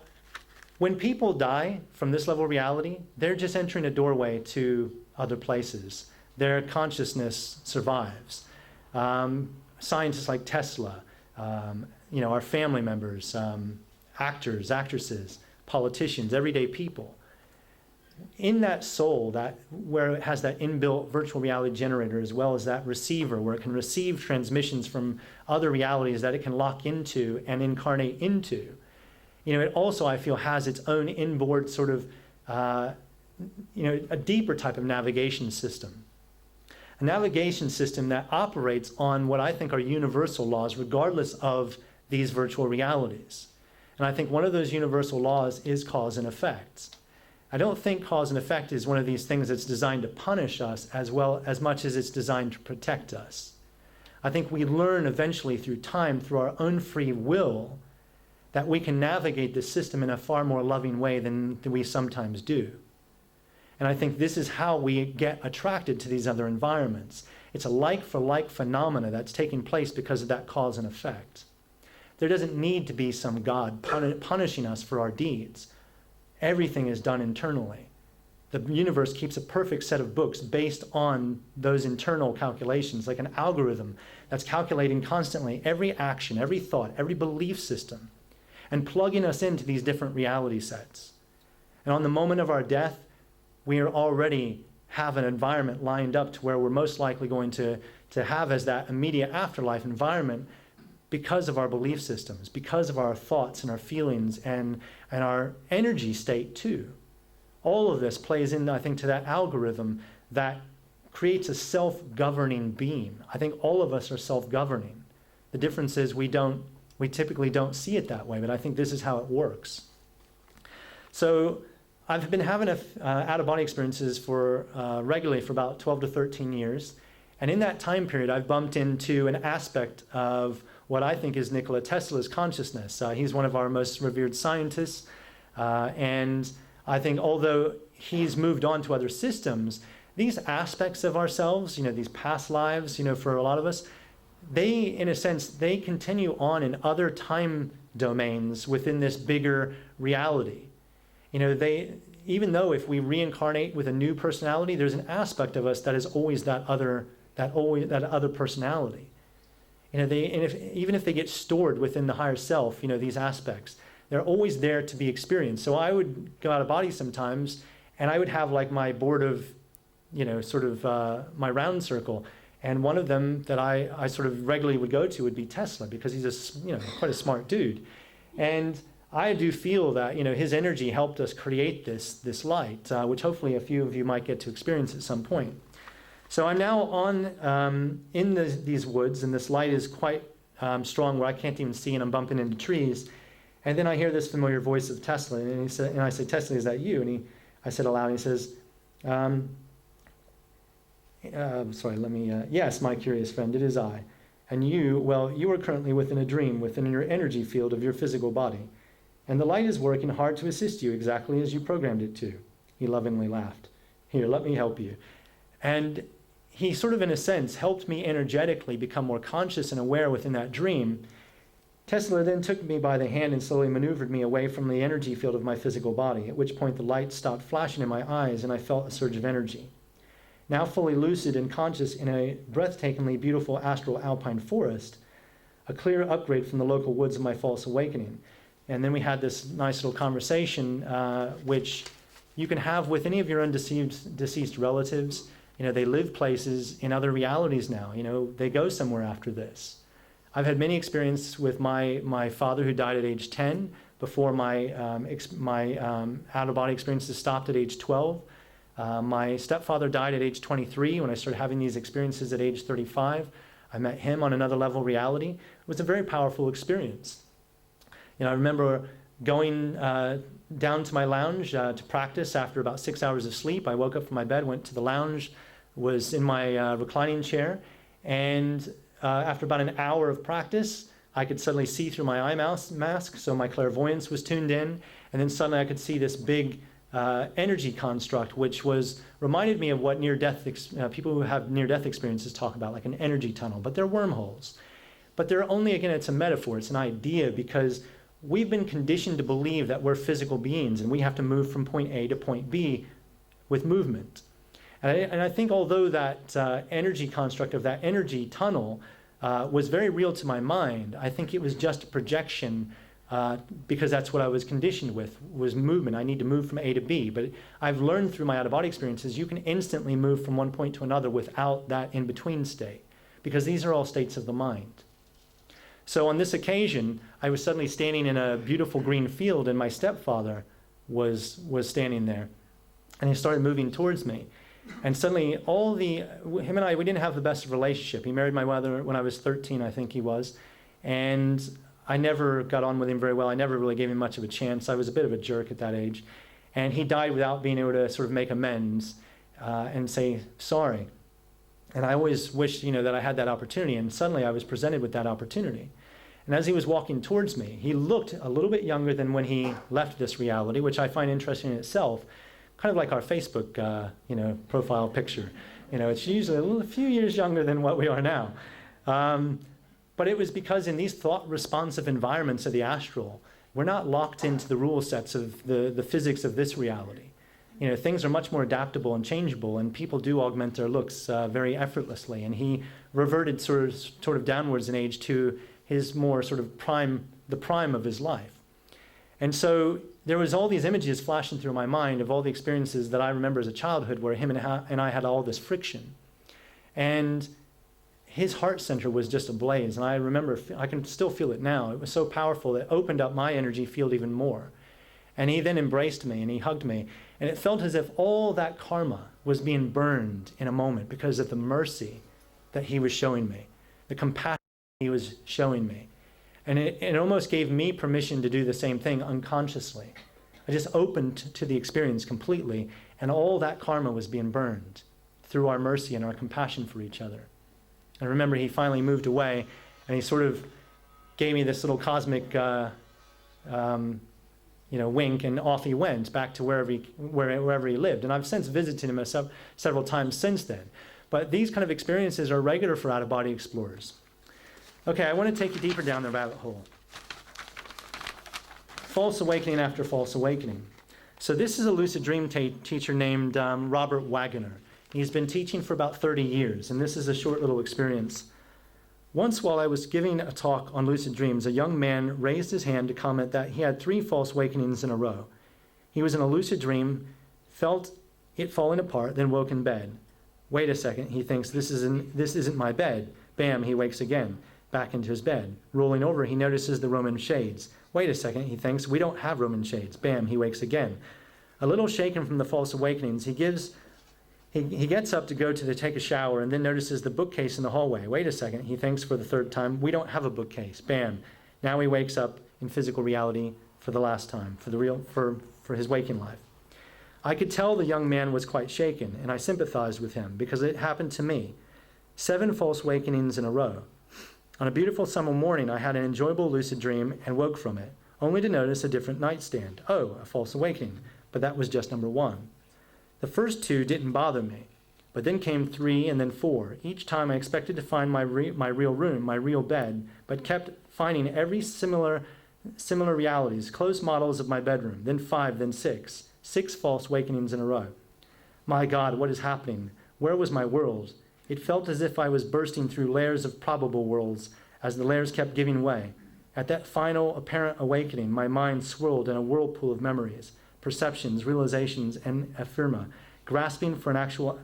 when people die from this level of reality, they're just entering a doorway to other places. Their consciousness survives. Scientists like Tesla, our family members, actors, actresses, politicians, everyday people. In that soul, where it has that inbuilt virtual reality generator as well as that receiver where it can receive transmissions from other realities that it can lock into and incarnate into, it also, I feel, has its own inboard sort of, a deeper type of navigation system. A navigation system that operates on what I think are universal laws regardless of these virtual realities. And I think one of those universal laws is cause and effect. I don't think cause and effect is one of these things that's designed to punish us as much as it's designed to protect us. I think we learn eventually through time, through our own free will, that we can navigate this system in a far more loving way than we sometimes do. And I think this is how we get attracted to these other environments. It's a like-for-like phenomena that's taking place because of that cause and effect. There doesn't need to be some God punishing us for our deeds. Everything is done internally. The universe keeps a perfect set of books based on those internal calculations, like an algorithm that's calculating constantly every action, every thought, every belief system, and plugging us into these different reality sets. And on the moment of our death, we already have an environment lined up to where we're most likely going to have as that immediate afterlife environment because of our belief systems, because of our thoughts and our feelings and our energy state too. All of this plays in, I think, to that algorithm that creates a self-governing being. I think all of us are self-governing. The difference is we typically don't see it that way, but I think this is how it works. So I've been having out-of-body experiences regularly for about 12 to 13 years. And in that time period, I've bumped into an aspect of what I think is Nikola Tesla's consciousness. He's one of our most revered scientists. And I think although he's moved on to other systems, these aspects of ourselves, these past lives, for a lot of us, they, in a sense, they continue on in other time domains within this bigger reality. Even though if we reincarnate with a new personality, there's an aspect of us that is always that other personality. Even if they get stored within the higher self, these aspects, they're always there to be experienced. So I would go out of body sometimes, and I would have like my board of, my round circle, and one of them that I sort of regularly would go to would be Tesla, because he's quite a smart dude, and I do feel that his energy helped us create this light, which hopefully a few of you might get to experience at some point. So I'm now in these woods, and this light is quite strong where I can't even see, and I'm bumping into trees. And then I hear this familiar voice of Tesla, and I say, "Tesla, is that you?" And I said aloud, and he says, "Yes, my curious friend, it is I. And you are currently within a dream, within your energy field of your physical body. And the light is working hard to assist you exactly as you programmed it to." He lovingly laughed. "Here, let me help you." And he sort of, in a sense, helped me energetically become more conscious and aware within that dream. Tesla then took me by the hand and slowly maneuvered me away from the energy field of my physical body, at which point the light stopped flashing in my eyes and I felt a surge of energy. now fully lucid and conscious in a breathtakingly beautiful astral alpine forest, a clear upgrade from the local woods of my false awakening. And then we had this nice little conversation, which you can have with any of your deceased relatives. You know, they live places in other realities now. You know, they go somewhere after this. I've had many experiences with my father, who died at age 10, before my out-of-body experiences stopped at age 12. My stepfather died at age 23 when I started having these experiences at age 35. I met him on another level reality. It was a very powerful experience. You know, I remember going down to my lounge to practice after about 6 hours of sleep. I woke up from my bed, went to the lounge, was in my reclining chair, and after about an hour of practice, I could suddenly see through my eye mask, so my clairvoyance was tuned in, and then suddenly I could see this big energy construct, which reminded me of what people who have near-death experiences talk about, like an energy tunnel, but they're wormholes. But they're only, again, it's a metaphor, it's an idea, because we've been conditioned to believe that we're physical beings and we have to move from point A to point B with movement. And I think although that energy construct of that energy tunnel was very real to my mind, I think it was just a projection because that's what I was conditioned with, was movement. I need to move from A to B. But I've learned through my out-of-body experiences, you can instantly move from one point to another without that in-between state, because these are all states of the mind. So on this occasion, I was suddenly standing in a beautiful green field, and my stepfather was standing there. And he started moving towards me. And suddenly, him and I, we didn't have the best relationship. He married my mother when I was 13, I think he was. And I never got on with him very well. I never really gave him much of a chance. I was a bit of a jerk at that age. And he died without being able to sort of make amends and say sorry. And I always wished, that I had that opportunity. And suddenly I was presented with that opportunity. And as he was walking towards me, he looked a little bit younger than when he left this reality, which I find interesting in itself. Kind of like our Facebook, profile picture. It's usually a few years younger than what we are now. But it was because in these thought-responsive environments of the astral, we're not locked into the rule sets of the physics of this reality. Things are much more adaptable and changeable, and people do augment their looks very effortlessly. And he reverted sort of downwards in age to his more sort of the prime of his life. And so there was all these images flashing through my mind of all the experiences that I remember as a childhood where him and I had all this friction. And his heart center was just ablaze. And I remember, I can still feel it now. It was so powerful that it opened up my energy field even more. And he then embraced me and he hugged me. And it felt as if all that karma was being burned in a moment because of the mercy that he was showing me, the compassion he was showing me. And it almost gave me permission to do the same thing unconsciously. I just opened to the experience completely, and all that karma was being burned through our mercy and our compassion for each other. And I remember he finally moved away, and he sort of gave me this little cosmic wink, and off he went back to wherever he lived. And I've since visited him several times since then. But these kind of experiences are regular for out-of-body explorers. Okay, I want to take you deeper down the rabbit hole. False awakening after false awakening. So this is a lucid dream teacher named Robert Waggoner. He's been teaching for about 30 years, and this is a short little experience. Once while I was giving a talk on lucid dreams, a young man raised his hand to comment that he had 3 false awakenings in a row. He was in a lucid dream, felt it falling apart, then woke in bed. Wait a second, he thinks, this isn't my bed. Bam, he wakes again. Back into his bed. Rolling over, he notices the Roman shades. Wait a second, he thinks, we don't have Roman shades. Bam, he wakes again. A little shaken from the false awakenings, he gets up to go to take a shower and then notices the bookcase in the hallway. Wait a second, he thinks for the 3rd time, we don't have a bookcase. Bam. Now he wakes up in physical reality for the last time, for his waking life. I could tell the young man was quite shaken, and I sympathized with him because it happened to me. 7 false awakenings in a row. On a beautiful summer morning, I had an enjoyable lucid dream and woke from it, only to notice a different nightstand. Oh, a false awakening. But that was just number 1. The first 2 didn't bother me, but then came 3 and then 4. Each time I expected to find my real room, my real bed, but kept finding every similar realities, close models of my bedroom, then 5, then 6. 6 false awakenings in a row. My God, what is happening? Where was my world? It felt as if I was bursting through layers of probable worlds as the layers kept giving way. At that final apparent awakening, my mind swirled in a whirlpool of memories, perceptions, realizations, and ephemera, grasping for an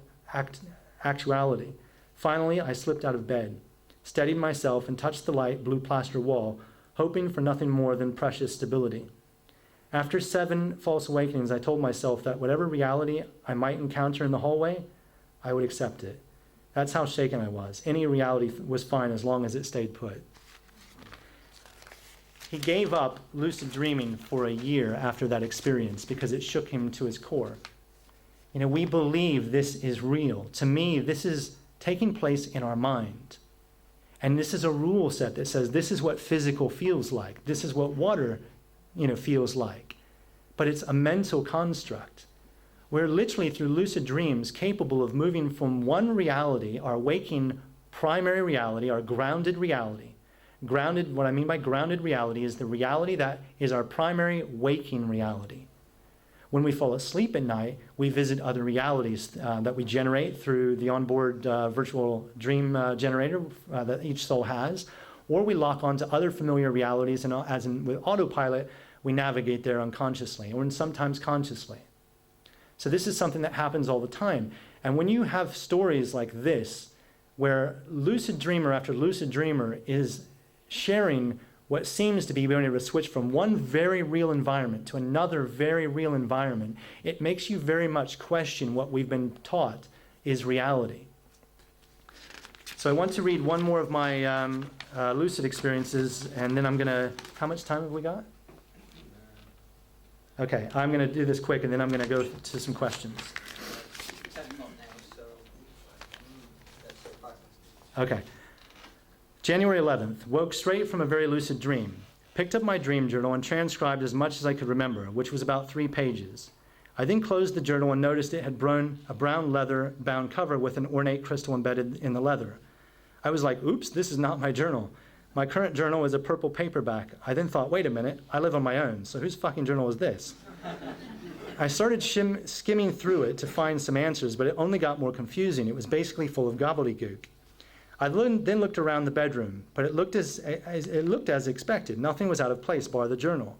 actuality. Finally, I slipped out of bed, steadied myself, and touched the light blue plaster wall, hoping for nothing more than precious stability. After 7 false awakenings, I told myself that whatever reality I might encounter in the hallway, I would accept it. That's how shaken I was. Any reality was fine as long as it stayed put. He gave up lucid dreaming for a year after that experience because it shook him to his core. You know, we believe this is real. To me, this is taking place in our mind. And this is a rule set that says this is what physical feels like. This is what water, feels like. But it's a mental construct. We're literally, through lucid dreams, capable of moving from one reality, our waking primary reality, our grounded reality. Grounded, what I mean by grounded reality is the reality that is our primary waking reality. When we fall asleep at night, we visit other realities that we generate through the onboard virtual dream generator that each soul has, or we lock onto other familiar realities, and as in with autopilot, we navigate there unconsciously, or sometimes consciously. So this is something that happens all the time. And when you have stories like this, where lucid dreamer after lucid dreamer is sharing what seems to be being able to switch from one very real environment to another very real environment, it makes you very much question what we've been taught is reality. So I want to read one more of my lucid experiences, and then I'm going to, how much time have we got? Okay, I'm going to do this quick, and then I'm going to go to some questions. 10 now, so that's 5 minutes. Okay. January 11th, woke straight from a very lucid dream. Picked up my dream journal and transcribed as much as I could remember, which was about 3 pages. I then closed the journal and noticed it had a brown leather-bound cover with an ornate crystal embedded in the leather. I was like, oops, this is not my journal. My current journal is a purple paperback. I then thought, wait a minute, I live on my own, so whose fucking journal is this? I started skimming through it to find some answers, but it only got more confusing. It was basically full of gobbledygook. I then looked around the bedroom, but it looked as expected. Nothing was out of place, bar the journal.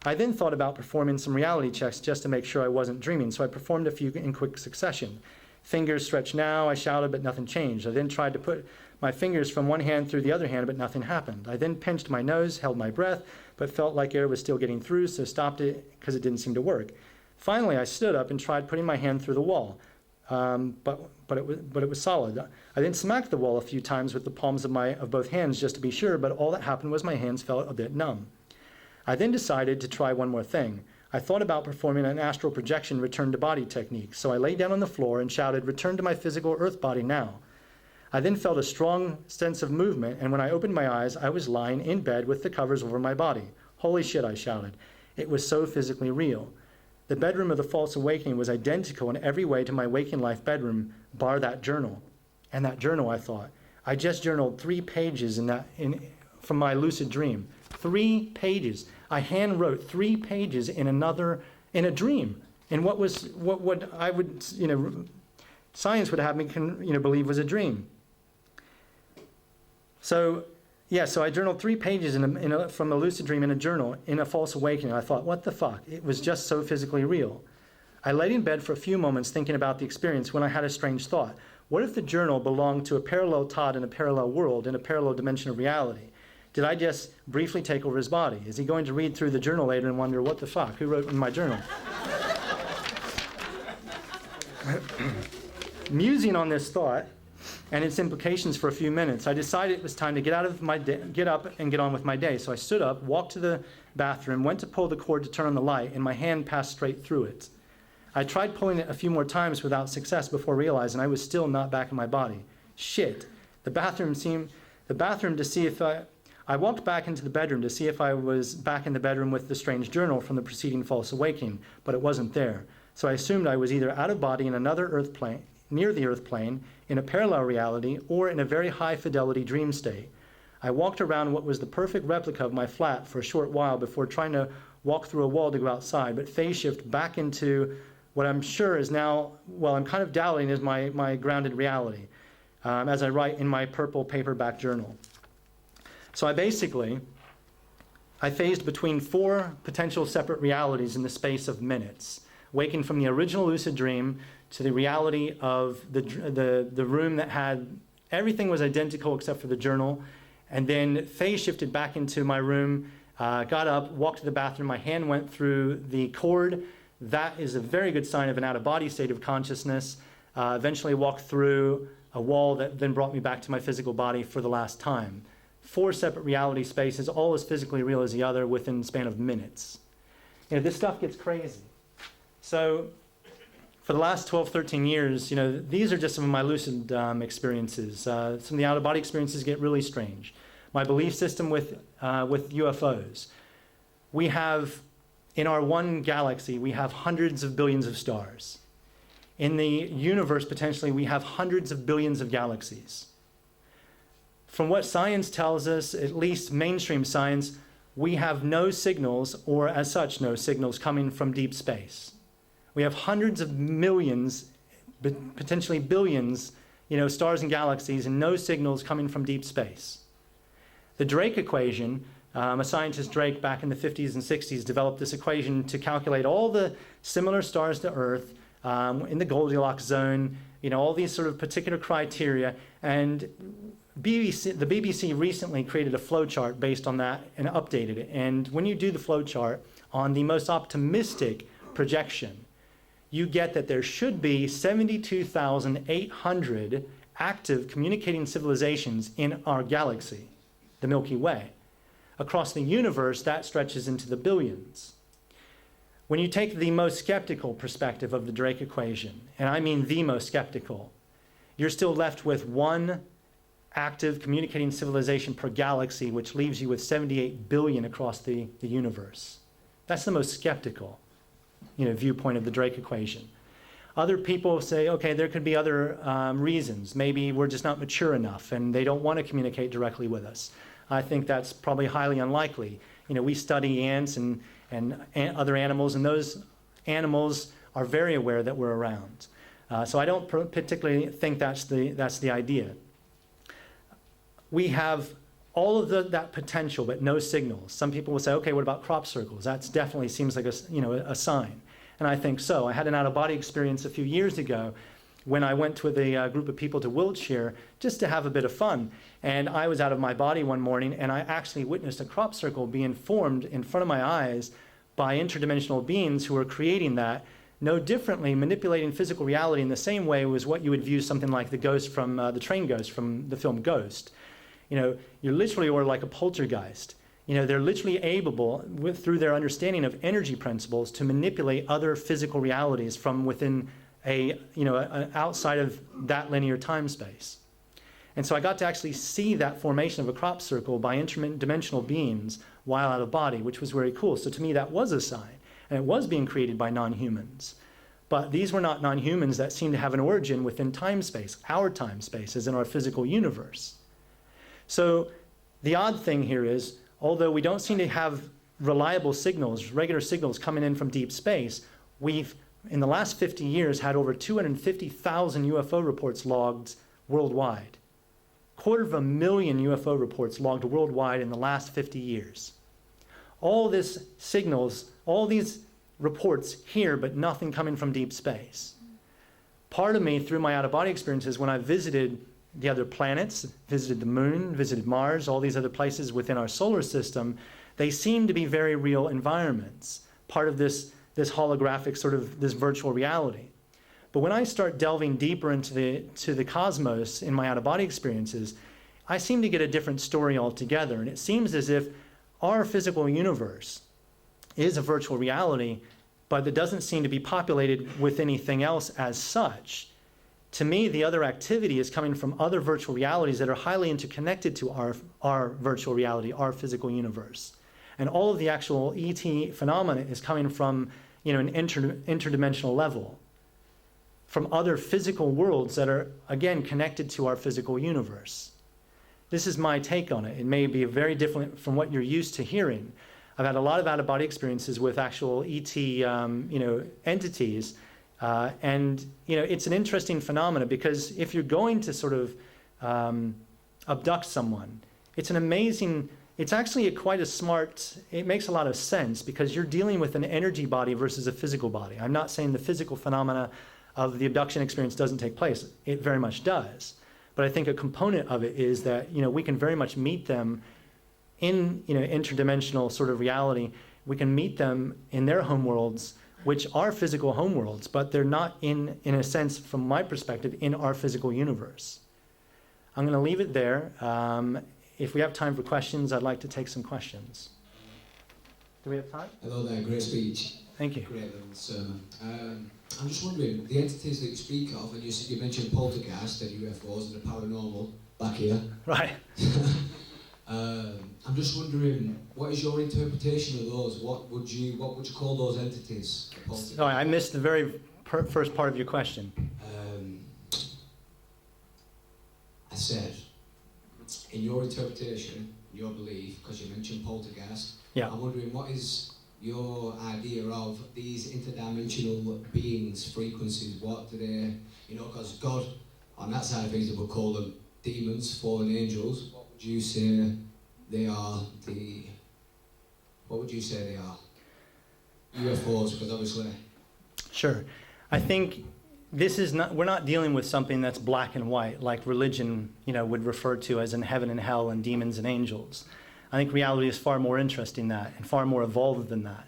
I then thought about performing some reality checks just to make sure I wasn't dreaming, so I performed a few in quick succession. Fingers stretch now, I shouted, but nothing changed. I then tried to put my fingers from one hand through the other hand, but nothing happened. I then pinched my nose, held my breath, but felt like air was still getting through, so stopped it because it didn't seem to work. Finally, I stood up and tried putting my hand through the wall, but it was solid. I then smacked the wall a few times with the palms of both hands just to be sure, but all that happened was my hands felt a bit numb. I then decided to try one more thing. I thought about performing an astral projection return to body technique, so I lay down on the floor and shouted, "Return to my physical earth body now." I then felt a strong sense of movement, and when I opened my eyes, I was lying in bed with the covers over my body. Holy shit, I shouted. It was so physically real. The bedroom of the false awakening was identical in every way to my waking life bedroom, bar that journal. And that journal, I thought, I just journaled 3 pages from my lucid dream. 3 pages. I hand wrote 3 pages in a dream. And what I would, science would have me, believe was a dream. So I journaled 3 pages from a lucid dream in a journal in a false awakening. I thought, what the fuck? It was just so physically real. I laid in bed for a few moments thinking about the experience when I had a strange thought. What if the journal belonged to a parallel Todd in a parallel world, in a parallel dimension of reality? Did I just briefly take over his body? Is he going to read through the journal later and wonder, what the fuck? Who wrote in my journal? Musing on this thought and its implications for a few minutes, I decided it was time to get up and get on with my day. So I stood up, walked to the bathroom, went to pull the cord to turn on the light, and my hand passed straight through it. I tried pulling it a few more times without success before realizing I was still not back in my body. Shit. I walked back into the bedroom to see if I was back in the bedroom with the strange journal from the preceding false awakening, but it wasn't there. So I assumed I was either out of body in another earth plane, near the earth plane, in a parallel reality, or in a very high fidelity dream state. I walked around what was the perfect replica of my flat for a short while before trying to walk through a wall to go outside, but phase shift back into what I'm sure is now, well, I'm kind of doubting is my grounded reality, as I write in my purple paperback journal. So I phased between 4 potential separate realities in the space of minutes, waking from the original lucid dream to the reality of the room that had, everything was identical except for the journal, and then phase shifted back into my room, got up, walked to the bathroom, my hand went through the cord. That is a very good sign of an out-of-body state of consciousness. Eventually walked through a wall that then brought me back to my physical body for the last time. 4 separate reality spaces, all as physically real as the other within the span of minutes. You know, this stuff gets crazy. So for the last 12, 13 years, you know, these are just some of my lucid experiences. Some of the out-of-body experiences get really strange. My belief system with UFOs. We have, in our one galaxy, we have hundreds of billions of stars. In the universe, potentially, we have hundreds of billions of galaxies. From what science tells us, at least mainstream science, we have no signals, or as such, no signals coming from deep space. We have hundreds of millions, potentially billions, you know, stars and galaxies, and no signals coming from deep space. The Drake equation, a scientist, Drake, back in the 50s and 60s, developed this equation to calculate all the similar stars to Earth in the Goldilocks zone, you know, all these sort of particular criteria. And the BBC recently created a flowchart based on that and updated it. And when you do the flowchart on the most optimistic projection, you get that there should be 72,800 active communicating civilizations in our galaxy, the Milky Way. Across the universe, that stretches into the billions. When you take the most skeptical perspective of the Drake equation, and I mean the most skeptical, you're still left with 1 active communicating civilization per galaxy, which leaves you with 78 billion across the universe. That's the most skeptical, you know, viewpoint of the Drake equation. Other people say, okay, there could be other reasons. Maybe we're just not mature enough and they don't want to communicate directly with us. I think that's probably highly unlikely. You know, we study ants and other animals, and those animals are very aware that we're around. So I don't particularly think that's the idea. We have all of that potential, but no signals. Some people will say, okay, what about crop circles? That definitely seems like a sign. And I think so. I had an out-of-body experience a few years ago when I went with a group of people to Wiltshire just to have a bit of fun. And I was out of my body one morning, and I actually witnessed a crop circle being formed in front of my eyes by interdimensional beings who were creating that, no differently manipulating physical reality in the same way as what you would view something like the ghost from the train ghost from the film Ghost. You know, you're literally, or like a poltergeist. You know, they're literally able, through their understanding of energy principles, to manipulate other physical realities from within outside of that linear time space. And so I got to actually see that formation of a crop circle by interdimensional beings while out of body, which was very cool. So to me, that was a sign, and it was being created by non-humans. But these were not non-humans that seemed to have an origin within time space, our time space, as in our physical universe. So the odd thing here is, although we don't seem to have reliable signals, regular signals coming in from deep space, we've, in the last 50 years, had over 250,000 UFO reports logged worldwide. 250,000 UFO reports logged worldwide in the last 50 years. All this signals, all these reports here, but nothing coming from deep space. Part of me, through my out-of-body experiences, when I visited the other planets, visited the moon, visited Mars, all these other places within our solar system, they seem to be very real environments, part of this holographic sort of this virtual reality. But when I start delving deeper into the cosmos in my out-of-body experiences, I seem to get a different story altogether. And it seems as if our physical universe is a virtual reality, but it doesn't seem to be populated with anything else as such. To me, the other activity is coming from other virtual realities that are highly interconnected to our virtual reality, our physical universe. And all of the actual ET phenomena is coming from, you know, an interdimensional level, from other physical worlds that are, again, connected to our physical universe. This is my take on it. It may be very different from what you're used to hearing. I've had a lot of out-of-body experiences with actual ET entities, And it's an interesting phenomena, because if you're going to sort of abduct someone, it's actually quite a smart, it makes a lot of sense, because you're dealing with an energy body versus a physical body. I'm not saying the physical phenomena of the abduction experience doesn't take place. It very much does. But I think a component of it is that, we can very much meet them in, interdimensional sort of reality. We can meet them in their homeworlds, which are physical homeworlds, but they're not in a sense, from my perspective, in our physical universe. I'm going to leave it there. If we have time for questions, I'd like to take some questions. Do we have time? Hello there, great speech. Thank you. Great little sermon. I'm just wondering, the entities that you speak of, and you mentioned poltergeist and UFOs and the paranormal back here. Right. I'm just wondering, what is your interpretation of those? What would you call those entities? Sorry, I missed the very first part of your question. I said, in your interpretation, your belief, because you mentioned poltergeist, yeah. I'm wondering, what is your idea of these interdimensional beings, frequencies? What do they, because God, on that side of things, they would call them demons, fallen angels. What would you say they are? What would you say they are? UFOs, because obviously. Sure. I think we're not dealing with something that's black and white, like religion, would refer to as in heaven and hell and demons and angels. I think reality is far more interesting than that, and far more evolved than that.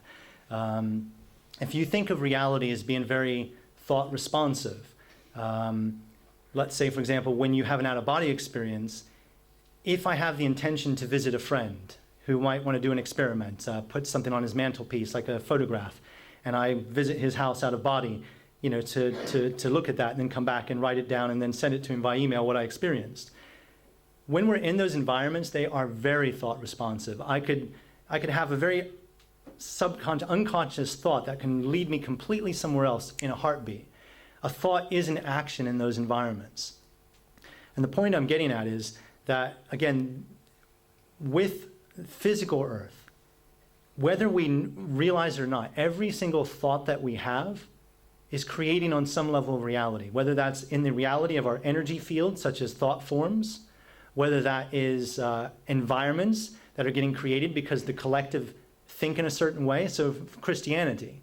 If you think of reality as being very thought responsive, let's say, for example, when you have an out-of-body experience, if I have the intention to visit a friend who might want to do an experiment, put something on his mantelpiece, like a photograph, and I visit his house out of body, to look at that and then come back and write it down and then send it to him by email what I experienced. When we're in those environments, they are very thought responsive. I could have a very unconscious thought that can lead me completely somewhere else in a heartbeat. A thought is an action in those environments. And the point I'm getting at is that, again, with physical Earth, whether we realize it or not, every single thought that we have is creating on some level of reality, whether that's in the reality of our energy field, such as thought forms, whether that is environments that are getting created because the collective think in a certain way. So Christianity,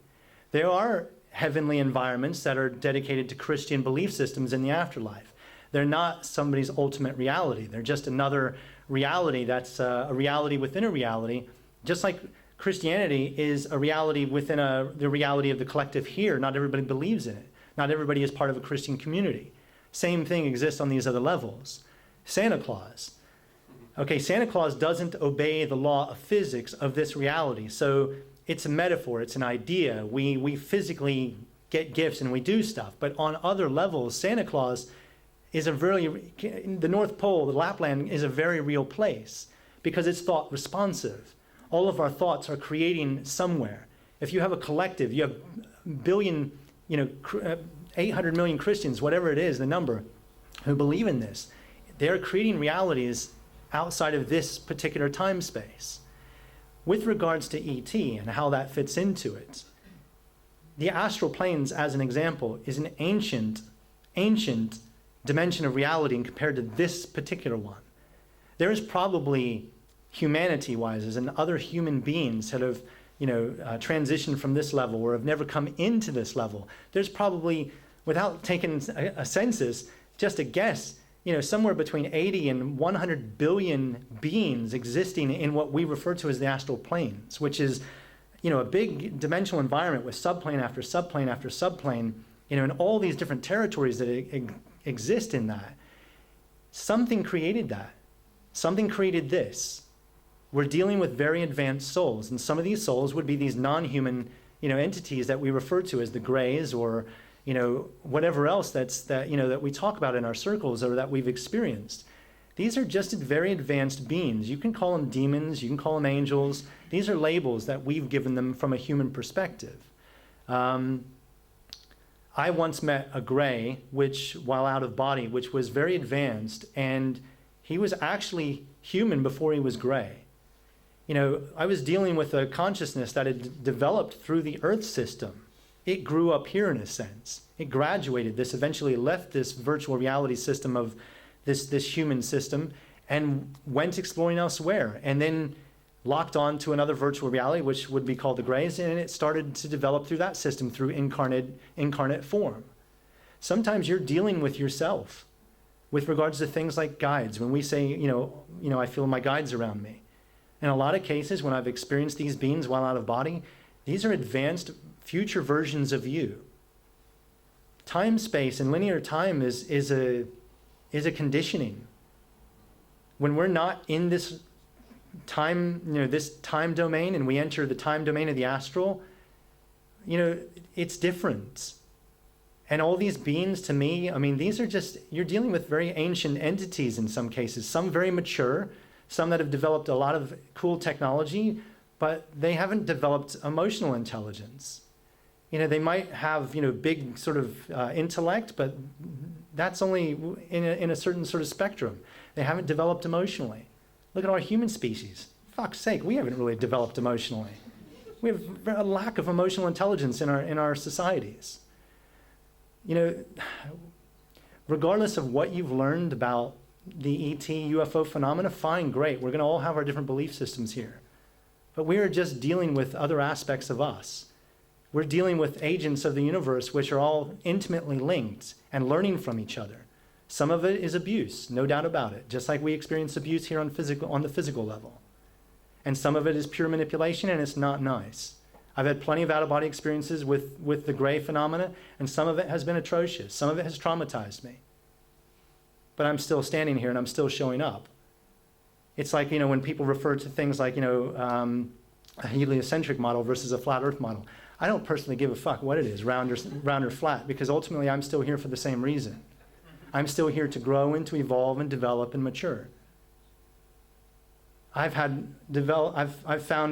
there are heavenly environments that are dedicated to Christian belief systems in the afterlife. They're not somebody's ultimate reality. They're just another reality that's a reality within a reality, just like Christianity is a reality within the reality of the collective here. Not everybody believes in it. Not everybody is part of a Christian community. Same thing exists on these other levels. Santa Claus. Okay, Santa Claus doesn't obey the law of physics of this reality. So it's a metaphor, it's an idea. We physically get gifts and we do stuff. But on other levels, Santa Claus is the North Pole, the Lapland, is a very real place because it's thought responsive. All of our thoughts are creating somewhere. If you have a collective, you have 800 million Christians, whatever it is, the number, who believe in this. They're creating realities outside of this particular time space. With regards to ET and how that fits into it, the astral planes, as an example, is an ancient dimension of reality compared to this particular one. There is probably, humanity-wise, and other human beings that have transitioned from this level or have never come into this level. There's probably, without taking a census, just a guess, somewhere between 80 and 100 billion beings existing in what we refer to as the astral planes, which is, a big dimensional environment with subplane after subplane after subplane, and all these different territories that exist in that. Something created that. Something created this. We're dealing with very advanced souls, and some of these souls would be these non-human, entities that we refer to as the grays, or whatever else that we talk about in our circles or that we've experienced. These are just very advanced beings. You can call them demons, you can call them angels. These are labels that we've given them from a human perspective. I once met a gray, while out of body, which was very advanced, and he was actually human before he was gray. I was dealing with a consciousness that had developed through the Earth system, it grew up here in a sense. It graduated this, eventually left this virtual reality system of this human system and went exploring elsewhere, and then locked on to another virtual reality, which would be called the Greys, and it started to develop through that system, through incarnate form. Sometimes you're dealing with yourself with regards to things like guides. When we say, I feel my guides around me. In a lot of cases, when I've experienced these beings while out of body, these are advanced future versions of you. Time, space, and linear time is a conditioning. When we're not in this time, this time domain, and we enter the time domain of the astral, it's different. And all these beings, to me, these are just, you're dealing with very ancient entities in some cases, some very mature, some that have developed a lot of cool technology, but they haven't developed emotional intelligence. They might have, big sort of intellect, but that's only in a certain sort of spectrum. They haven't developed emotionally. Look at our human species. Fuck's sake, we haven't really developed emotionally. We have a lack of emotional intelligence in our societies. Regardless of what you've learned about the ET UFO phenomena, fine, great. We're going to all have our different belief systems here. But we are just dealing with other aspects of us. We're dealing with agents of the universe which are all intimately linked and learning from each other. Some of it is abuse, no doubt about it, just like we experience abuse here on the physical level. And some of it is pure manipulation, and it's not nice. I've had plenty of out-of-body experiences with the gray phenomena, and some of it has been atrocious. Some of it has traumatized me. But I'm still standing here, and I'm still showing up. It's like, when people refer to things like, a heliocentric model versus a flat Earth model. I don't personally give a fuck what it is, round or flat, because ultimately I'm still here for the same reason. I'm still here to grow and to evolve and develop and mature. I've found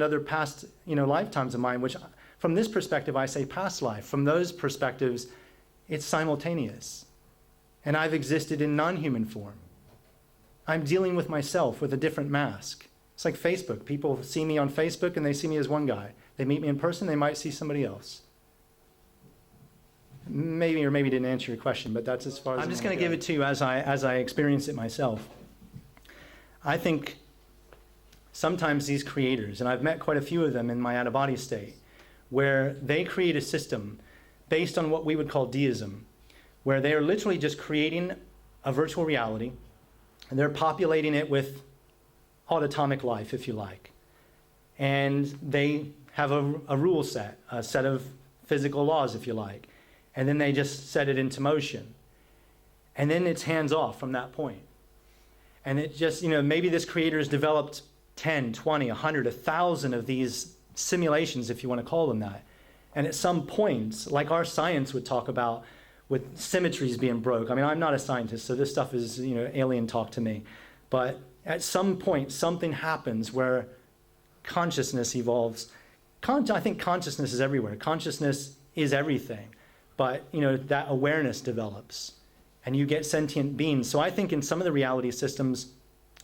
other past, lifetimes of mine, which from this perspective, I say past life. From those perspectives, it's simultaneous. And I've existed in non-human form. I'm dealing with myself with a different mask. It's like Facebook. People see me on Facebook and they see me as one guy. They meet me in person, they might see somebody else. Maybe or maybe didn't answer your question, but that's as far as I'm just going to give it to you as I experience it myself. I think sometimes these creators, and I've met quite a few of them in my out-of-body state, where they create a system based on what we would call deism, where they are literally just creating a virtual reality, and they're populating it with autotomic life, if you like. And they have a rule set, a set of physical laws, if you like. And then they just set it into motion. And then it's hands off from that point. And it just, maybe this creator has developed 10, 20, 100, 1,000 of these simulations, if you want to call them that. And at some points, like our science would talk about, with symmetries being broke. I'm not a scientist, so this stuff is, alien talk to me. But at some point, something happens where consciousness evolves. I think consciousness is everywhere. Consciousness is everything. But, that awareness develops. And you get sentient beings. So I think in some of the reality systems,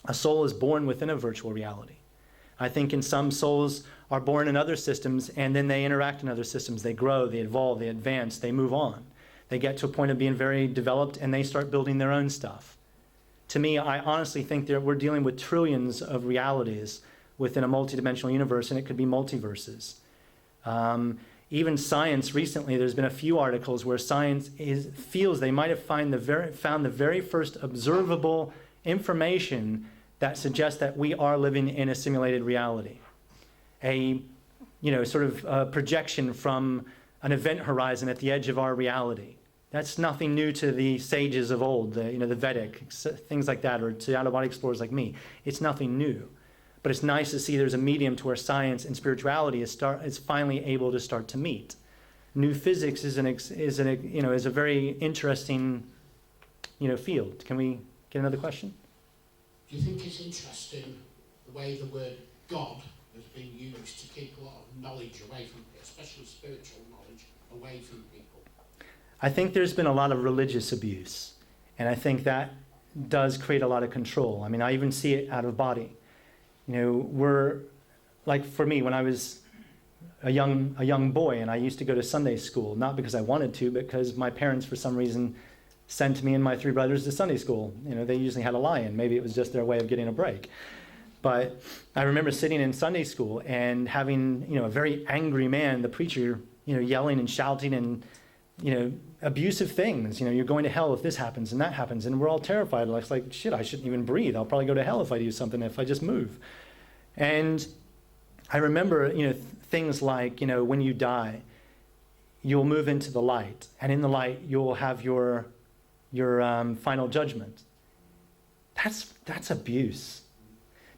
a soul is born within a virtual reality. I think in some souls are born in other systems, and then they interact in other systems. They grow, they evolve, they advance, they move on. They get to a point of being very developed, and they start building their own stuff. To me, I honestly think that we're dealing with trillions of realities within a multidimensional universe, and it could be multiverses. Even science recently, there's been a few articles where science feels they might have found the very first observable information that suggests that we are living in a simulated reality. A projection from an event horizon at the edge of our reality. That's nothing new to the sages of old, the Vedic, things like that, or to out-of-body explorers like me. It's nothing new. But it's nice to see there's a medium to where science and spirituality is finally able to start to meet. New physics is a very interesting, field. Can we get another question? Do you think it's interesting the way the word God has been used to keep a lot of knowledge away from people, especially spiritual knowledge, away from people? I think there's been a lot of religious abuse, and I think that does create a lot of control. I even see it out of body. We're, like for me, when I was a young boy, and I used to go to Sunday school, not because I wanted to, but because my parents, for some reason, sent me and my 3 brothers to Sunday school. You know, they usually had a lie-in. Maybe it was just their way of getting a break. But I remember sitting in Sunday school and having, you know, a very angry man, the preacher, you know, yelling and shouting and, you know, abusive things. You know, you're going to hell if this happens and that happens. And we're all terrified. Like, shit, I shouldn't even breathe. I'll probably go to hell if I do something, if I just move. And I remember, you know, things like, you know, when you die, you'll move into the light. And in the light, you'll have your final judgment. That's abuse.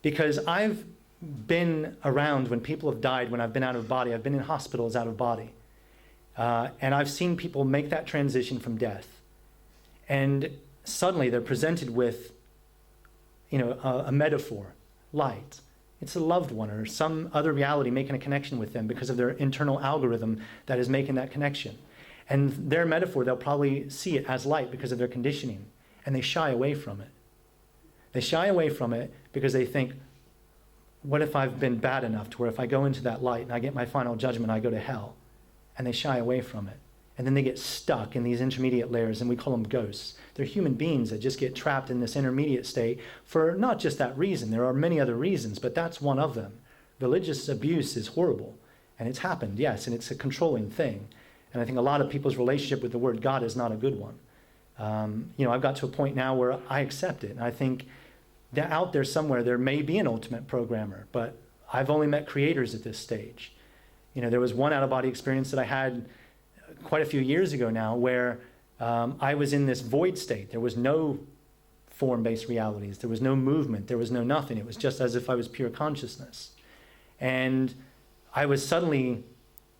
Because I've been around when people have died, when I've been out of body. I've been in hospitals out of body. And I've seen people make that transition from death. And suddenly they're presented with, you know, a metaphor, light. It's a loved one or some other reality making a connection with them because of their internal algorithm that is making that connection. And their metaphor, they'll probably see it as light because of their conditioning. And they shy away from it. They shy away from it because they think, what if I've been bad enough to where if I go into that light and I get my final judgment, I go to hell? And they shy away from it. And then they get stuck in these intermediate layers, and we call them ghosts. They're human beings that just get trapped in this intermediate state for not just that reason. There are many other reasons, but that's one of them. Religious abuse is horrible, and it's happened, yes, and it's a controlling thing. And I think a lot of people's relationship with the word God is not a good one. You know, I've got to a point now where I accept it, and I think that out there somewhere there may be an ultimate programmer, but I've only met creators at this stage. You know, there was one out-of-body experience that I had quite a few years ago now where I was in this void state. There was no form-based realities. There was no movement. There was no nothing. It was just as if I was pure consciousness. And I was suddenly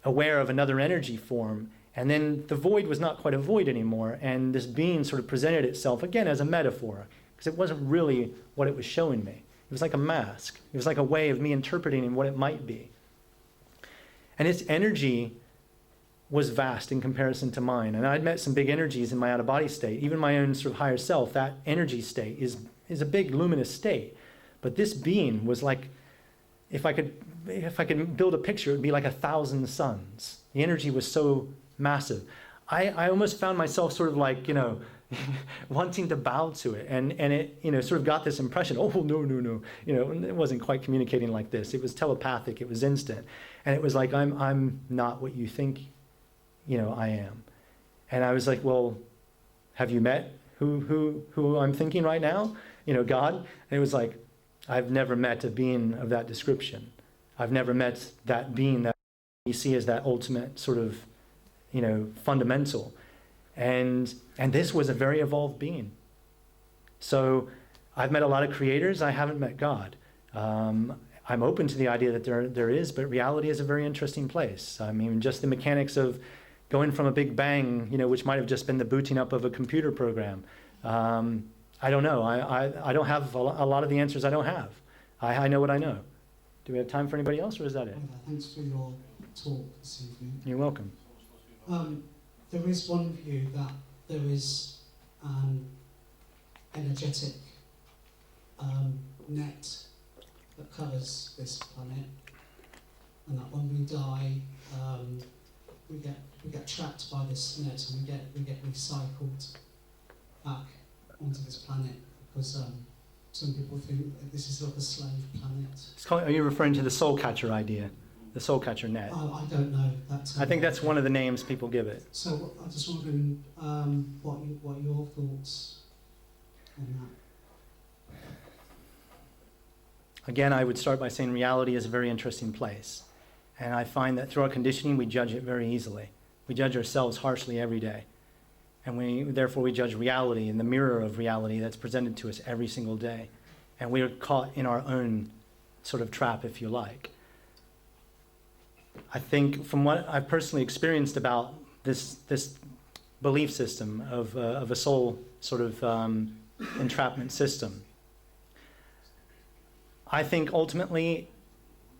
aware of another energy form, and then the void was not quite a void anymore, and this being sort of presented itself, again, as a metaphor, because it wasn't really what it was showing me. It was like a mask. It was like a way of me interpreting what it might be. And its energy was vast in comparison to mine. And I'd met some big energies in my out-of-body state. Even my own sort of higher self, that energy state is a big luminous state. But this being was like, if I could build a picture, it would be like 1,000 suns. The energy was so massive. I almost found myself sort of like, you know, wanting to bow to it. And it, you know, sort of got this impression, oh, no. You know, it wasn't quite communicating like this. It was telepathic. It was instant. And it was like, I'm not what you think, you know, I am. And I was like, well, have you met who I'm thinking right now? You know, God? And it was like, I've never met a being of that description. I've never met that being that you see as that ultimate sort of, you know, fundamental. And this was a very evolved being. So I've met a lot of creators. I haven't met God. I'm open to the idea that there is, but reality is a very interesting place. I mean, just the mechanics of going from a big bang, you know, which might have just been the booting up of a computer program. I don't know. I don't have a lot of the answers I don't have. I know what I know. Do we have time for anybody else, or is that it? Thanks for your talk this evening. You're welcome. There is one view that there is an energetic net that covers this planet, and that when we die, we get trapped by this net, and we get recycled back onto this planet because some people think that this is like a slave planet. Are you referring to the soul catcher idea? The soul catcher net? I don't know. I think that's one of the names people give it. So I just wondering what your thoughts on that. Again, I would start by saying reality is a very interesting place. And I find that through our conditioning, we judge it very easily. We judge ourselves harshly every day. And therefore we judge reality in the mirror of reality that's presented to us every single day. And we are caught in our own sort of trap, if you like. I think from what I've personally experienced about this belief system of a soul sort of entrapment system, I think ultimately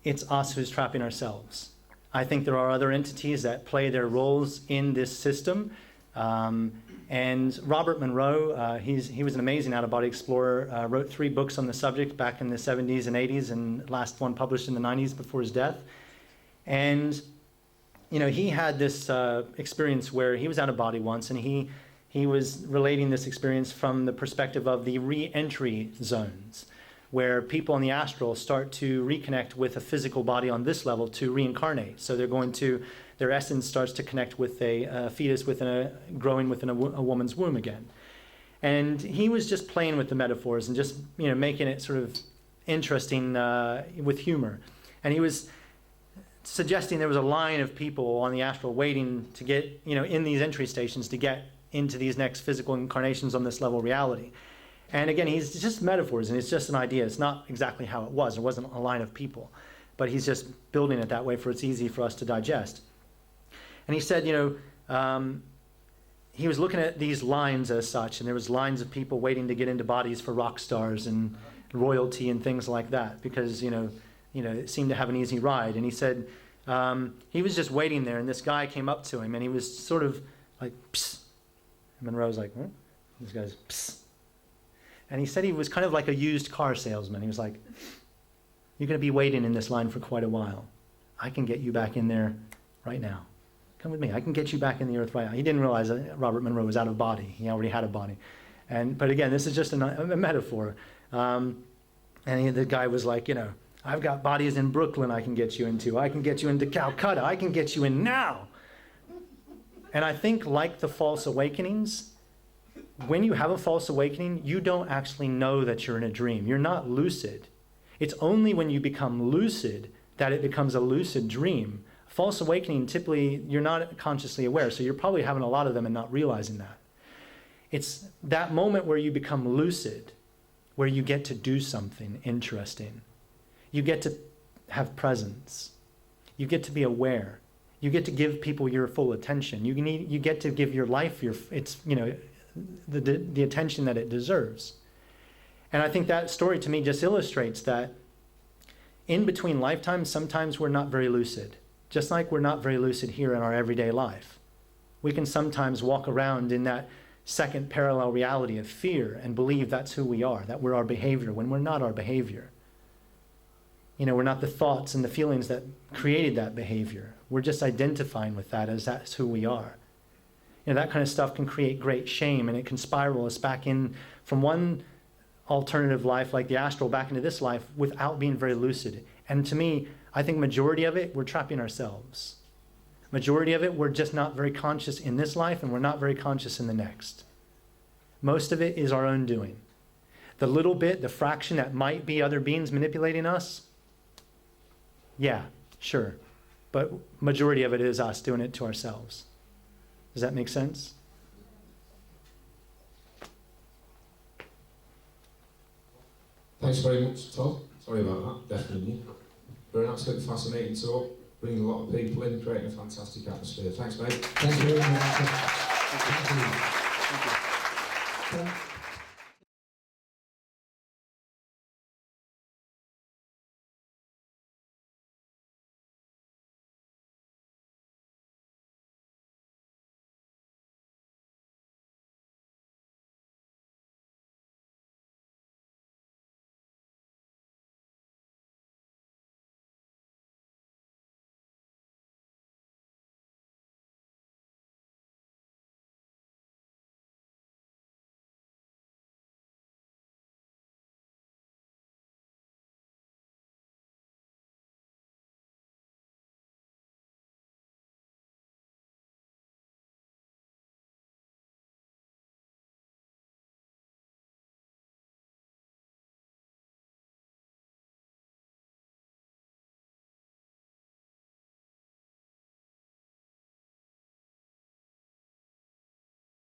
it's us who's trapping ourselves. I think there are other entities that play their roles in this system. And Robert Monroe, he was an amazing out-of-body explorer, wrote 3 books on the subject back in the 70s and 80s, and last one published in the 90s before his death. And, he had this experience where he was out of body once, and he was relating this experience from the perspective of the re-entry zones, where people in the astral start to reconnect with a physical body on this level to reincarnate. So their essence starts to connect with a fetus growing within a woman's womb again. And he was just playing with the metaphors and just, making it sort of interesting with humor. And he was suggesting there was a line of people on the astral waiting to get, in these entry stations to get into these next physical incarnations on this level of reality. And again, it's just metaphors, and it's just an idea. It's not exactly how it was. It wasn't a line of people. But he's just building it that way for it's easy for us to digest. And he said, he was looking at these lines as such, and there was lines of people waiting to get into bodies for rock stars and royalty and things like that, because, it seemed to have an easy ride. And he said he was just waiting there, and this guy came up to him, and he was sort of like, psst. And Monroe's like, what? This guy's, psst. And he said he was kind of like a used car salesman. He was like, you're going to be waiting in this line for quite a while. I can get you back in there right now. Come with me. I can get you back in the earth right now. He didn't realize that Robert Monroe was out of body. He already had a body. But again, this is just a metaphor. And the guy was like, I've got bodies in Brooklyn I can get you into. I can get you into Calcutta. I can get you in now. And I think like the false awakenings, when you have a false awakening, you don't actually know that you're in a dream. You're not lucid. It's only when you become lucid that it becomes a lucid dream. False awakening, typically, you're not consciously aware, so you're probably having a lot of them and not realizing that. It's that moment where you become lucid, where you get to do something interesting. You get to have presence. You get to be aware. You get to give people your full attention. You get to give your life the attention that it deserves. And I think that story to me just illustrates that in between lifetimes, sometimes we're not very lucid. Just like we're not very lucid here in our everyday life. We can sometimes walk around in that second parallel reality of fear and believe that's who we are, that we're our behavior, when we're not our behavior. We're not the thoughts and the feelings that created that behavior. We're just identifying with that as that's who we are. That kind of stuff can create great shame, and it can spiral us back in from one alternative life like the astral back into this life without being very lucid. And to me, I think majority of it, we're trapping ourselves. Majority of it, we're just not very conscious in this life, and we're not very conscious in the next. Most of it is our own doing. The little bit, the fraction that might be other beings manipulating us, yeah, sure. But majority of it is us doing it to ourselves. Does that make sense? Thanks very much, Todd. Sorry about that, definitely. Very absolutely fascinating talk, bringing a lot of people in, creating a fantastic atmosphere. Thanks, mate. Thank you very much.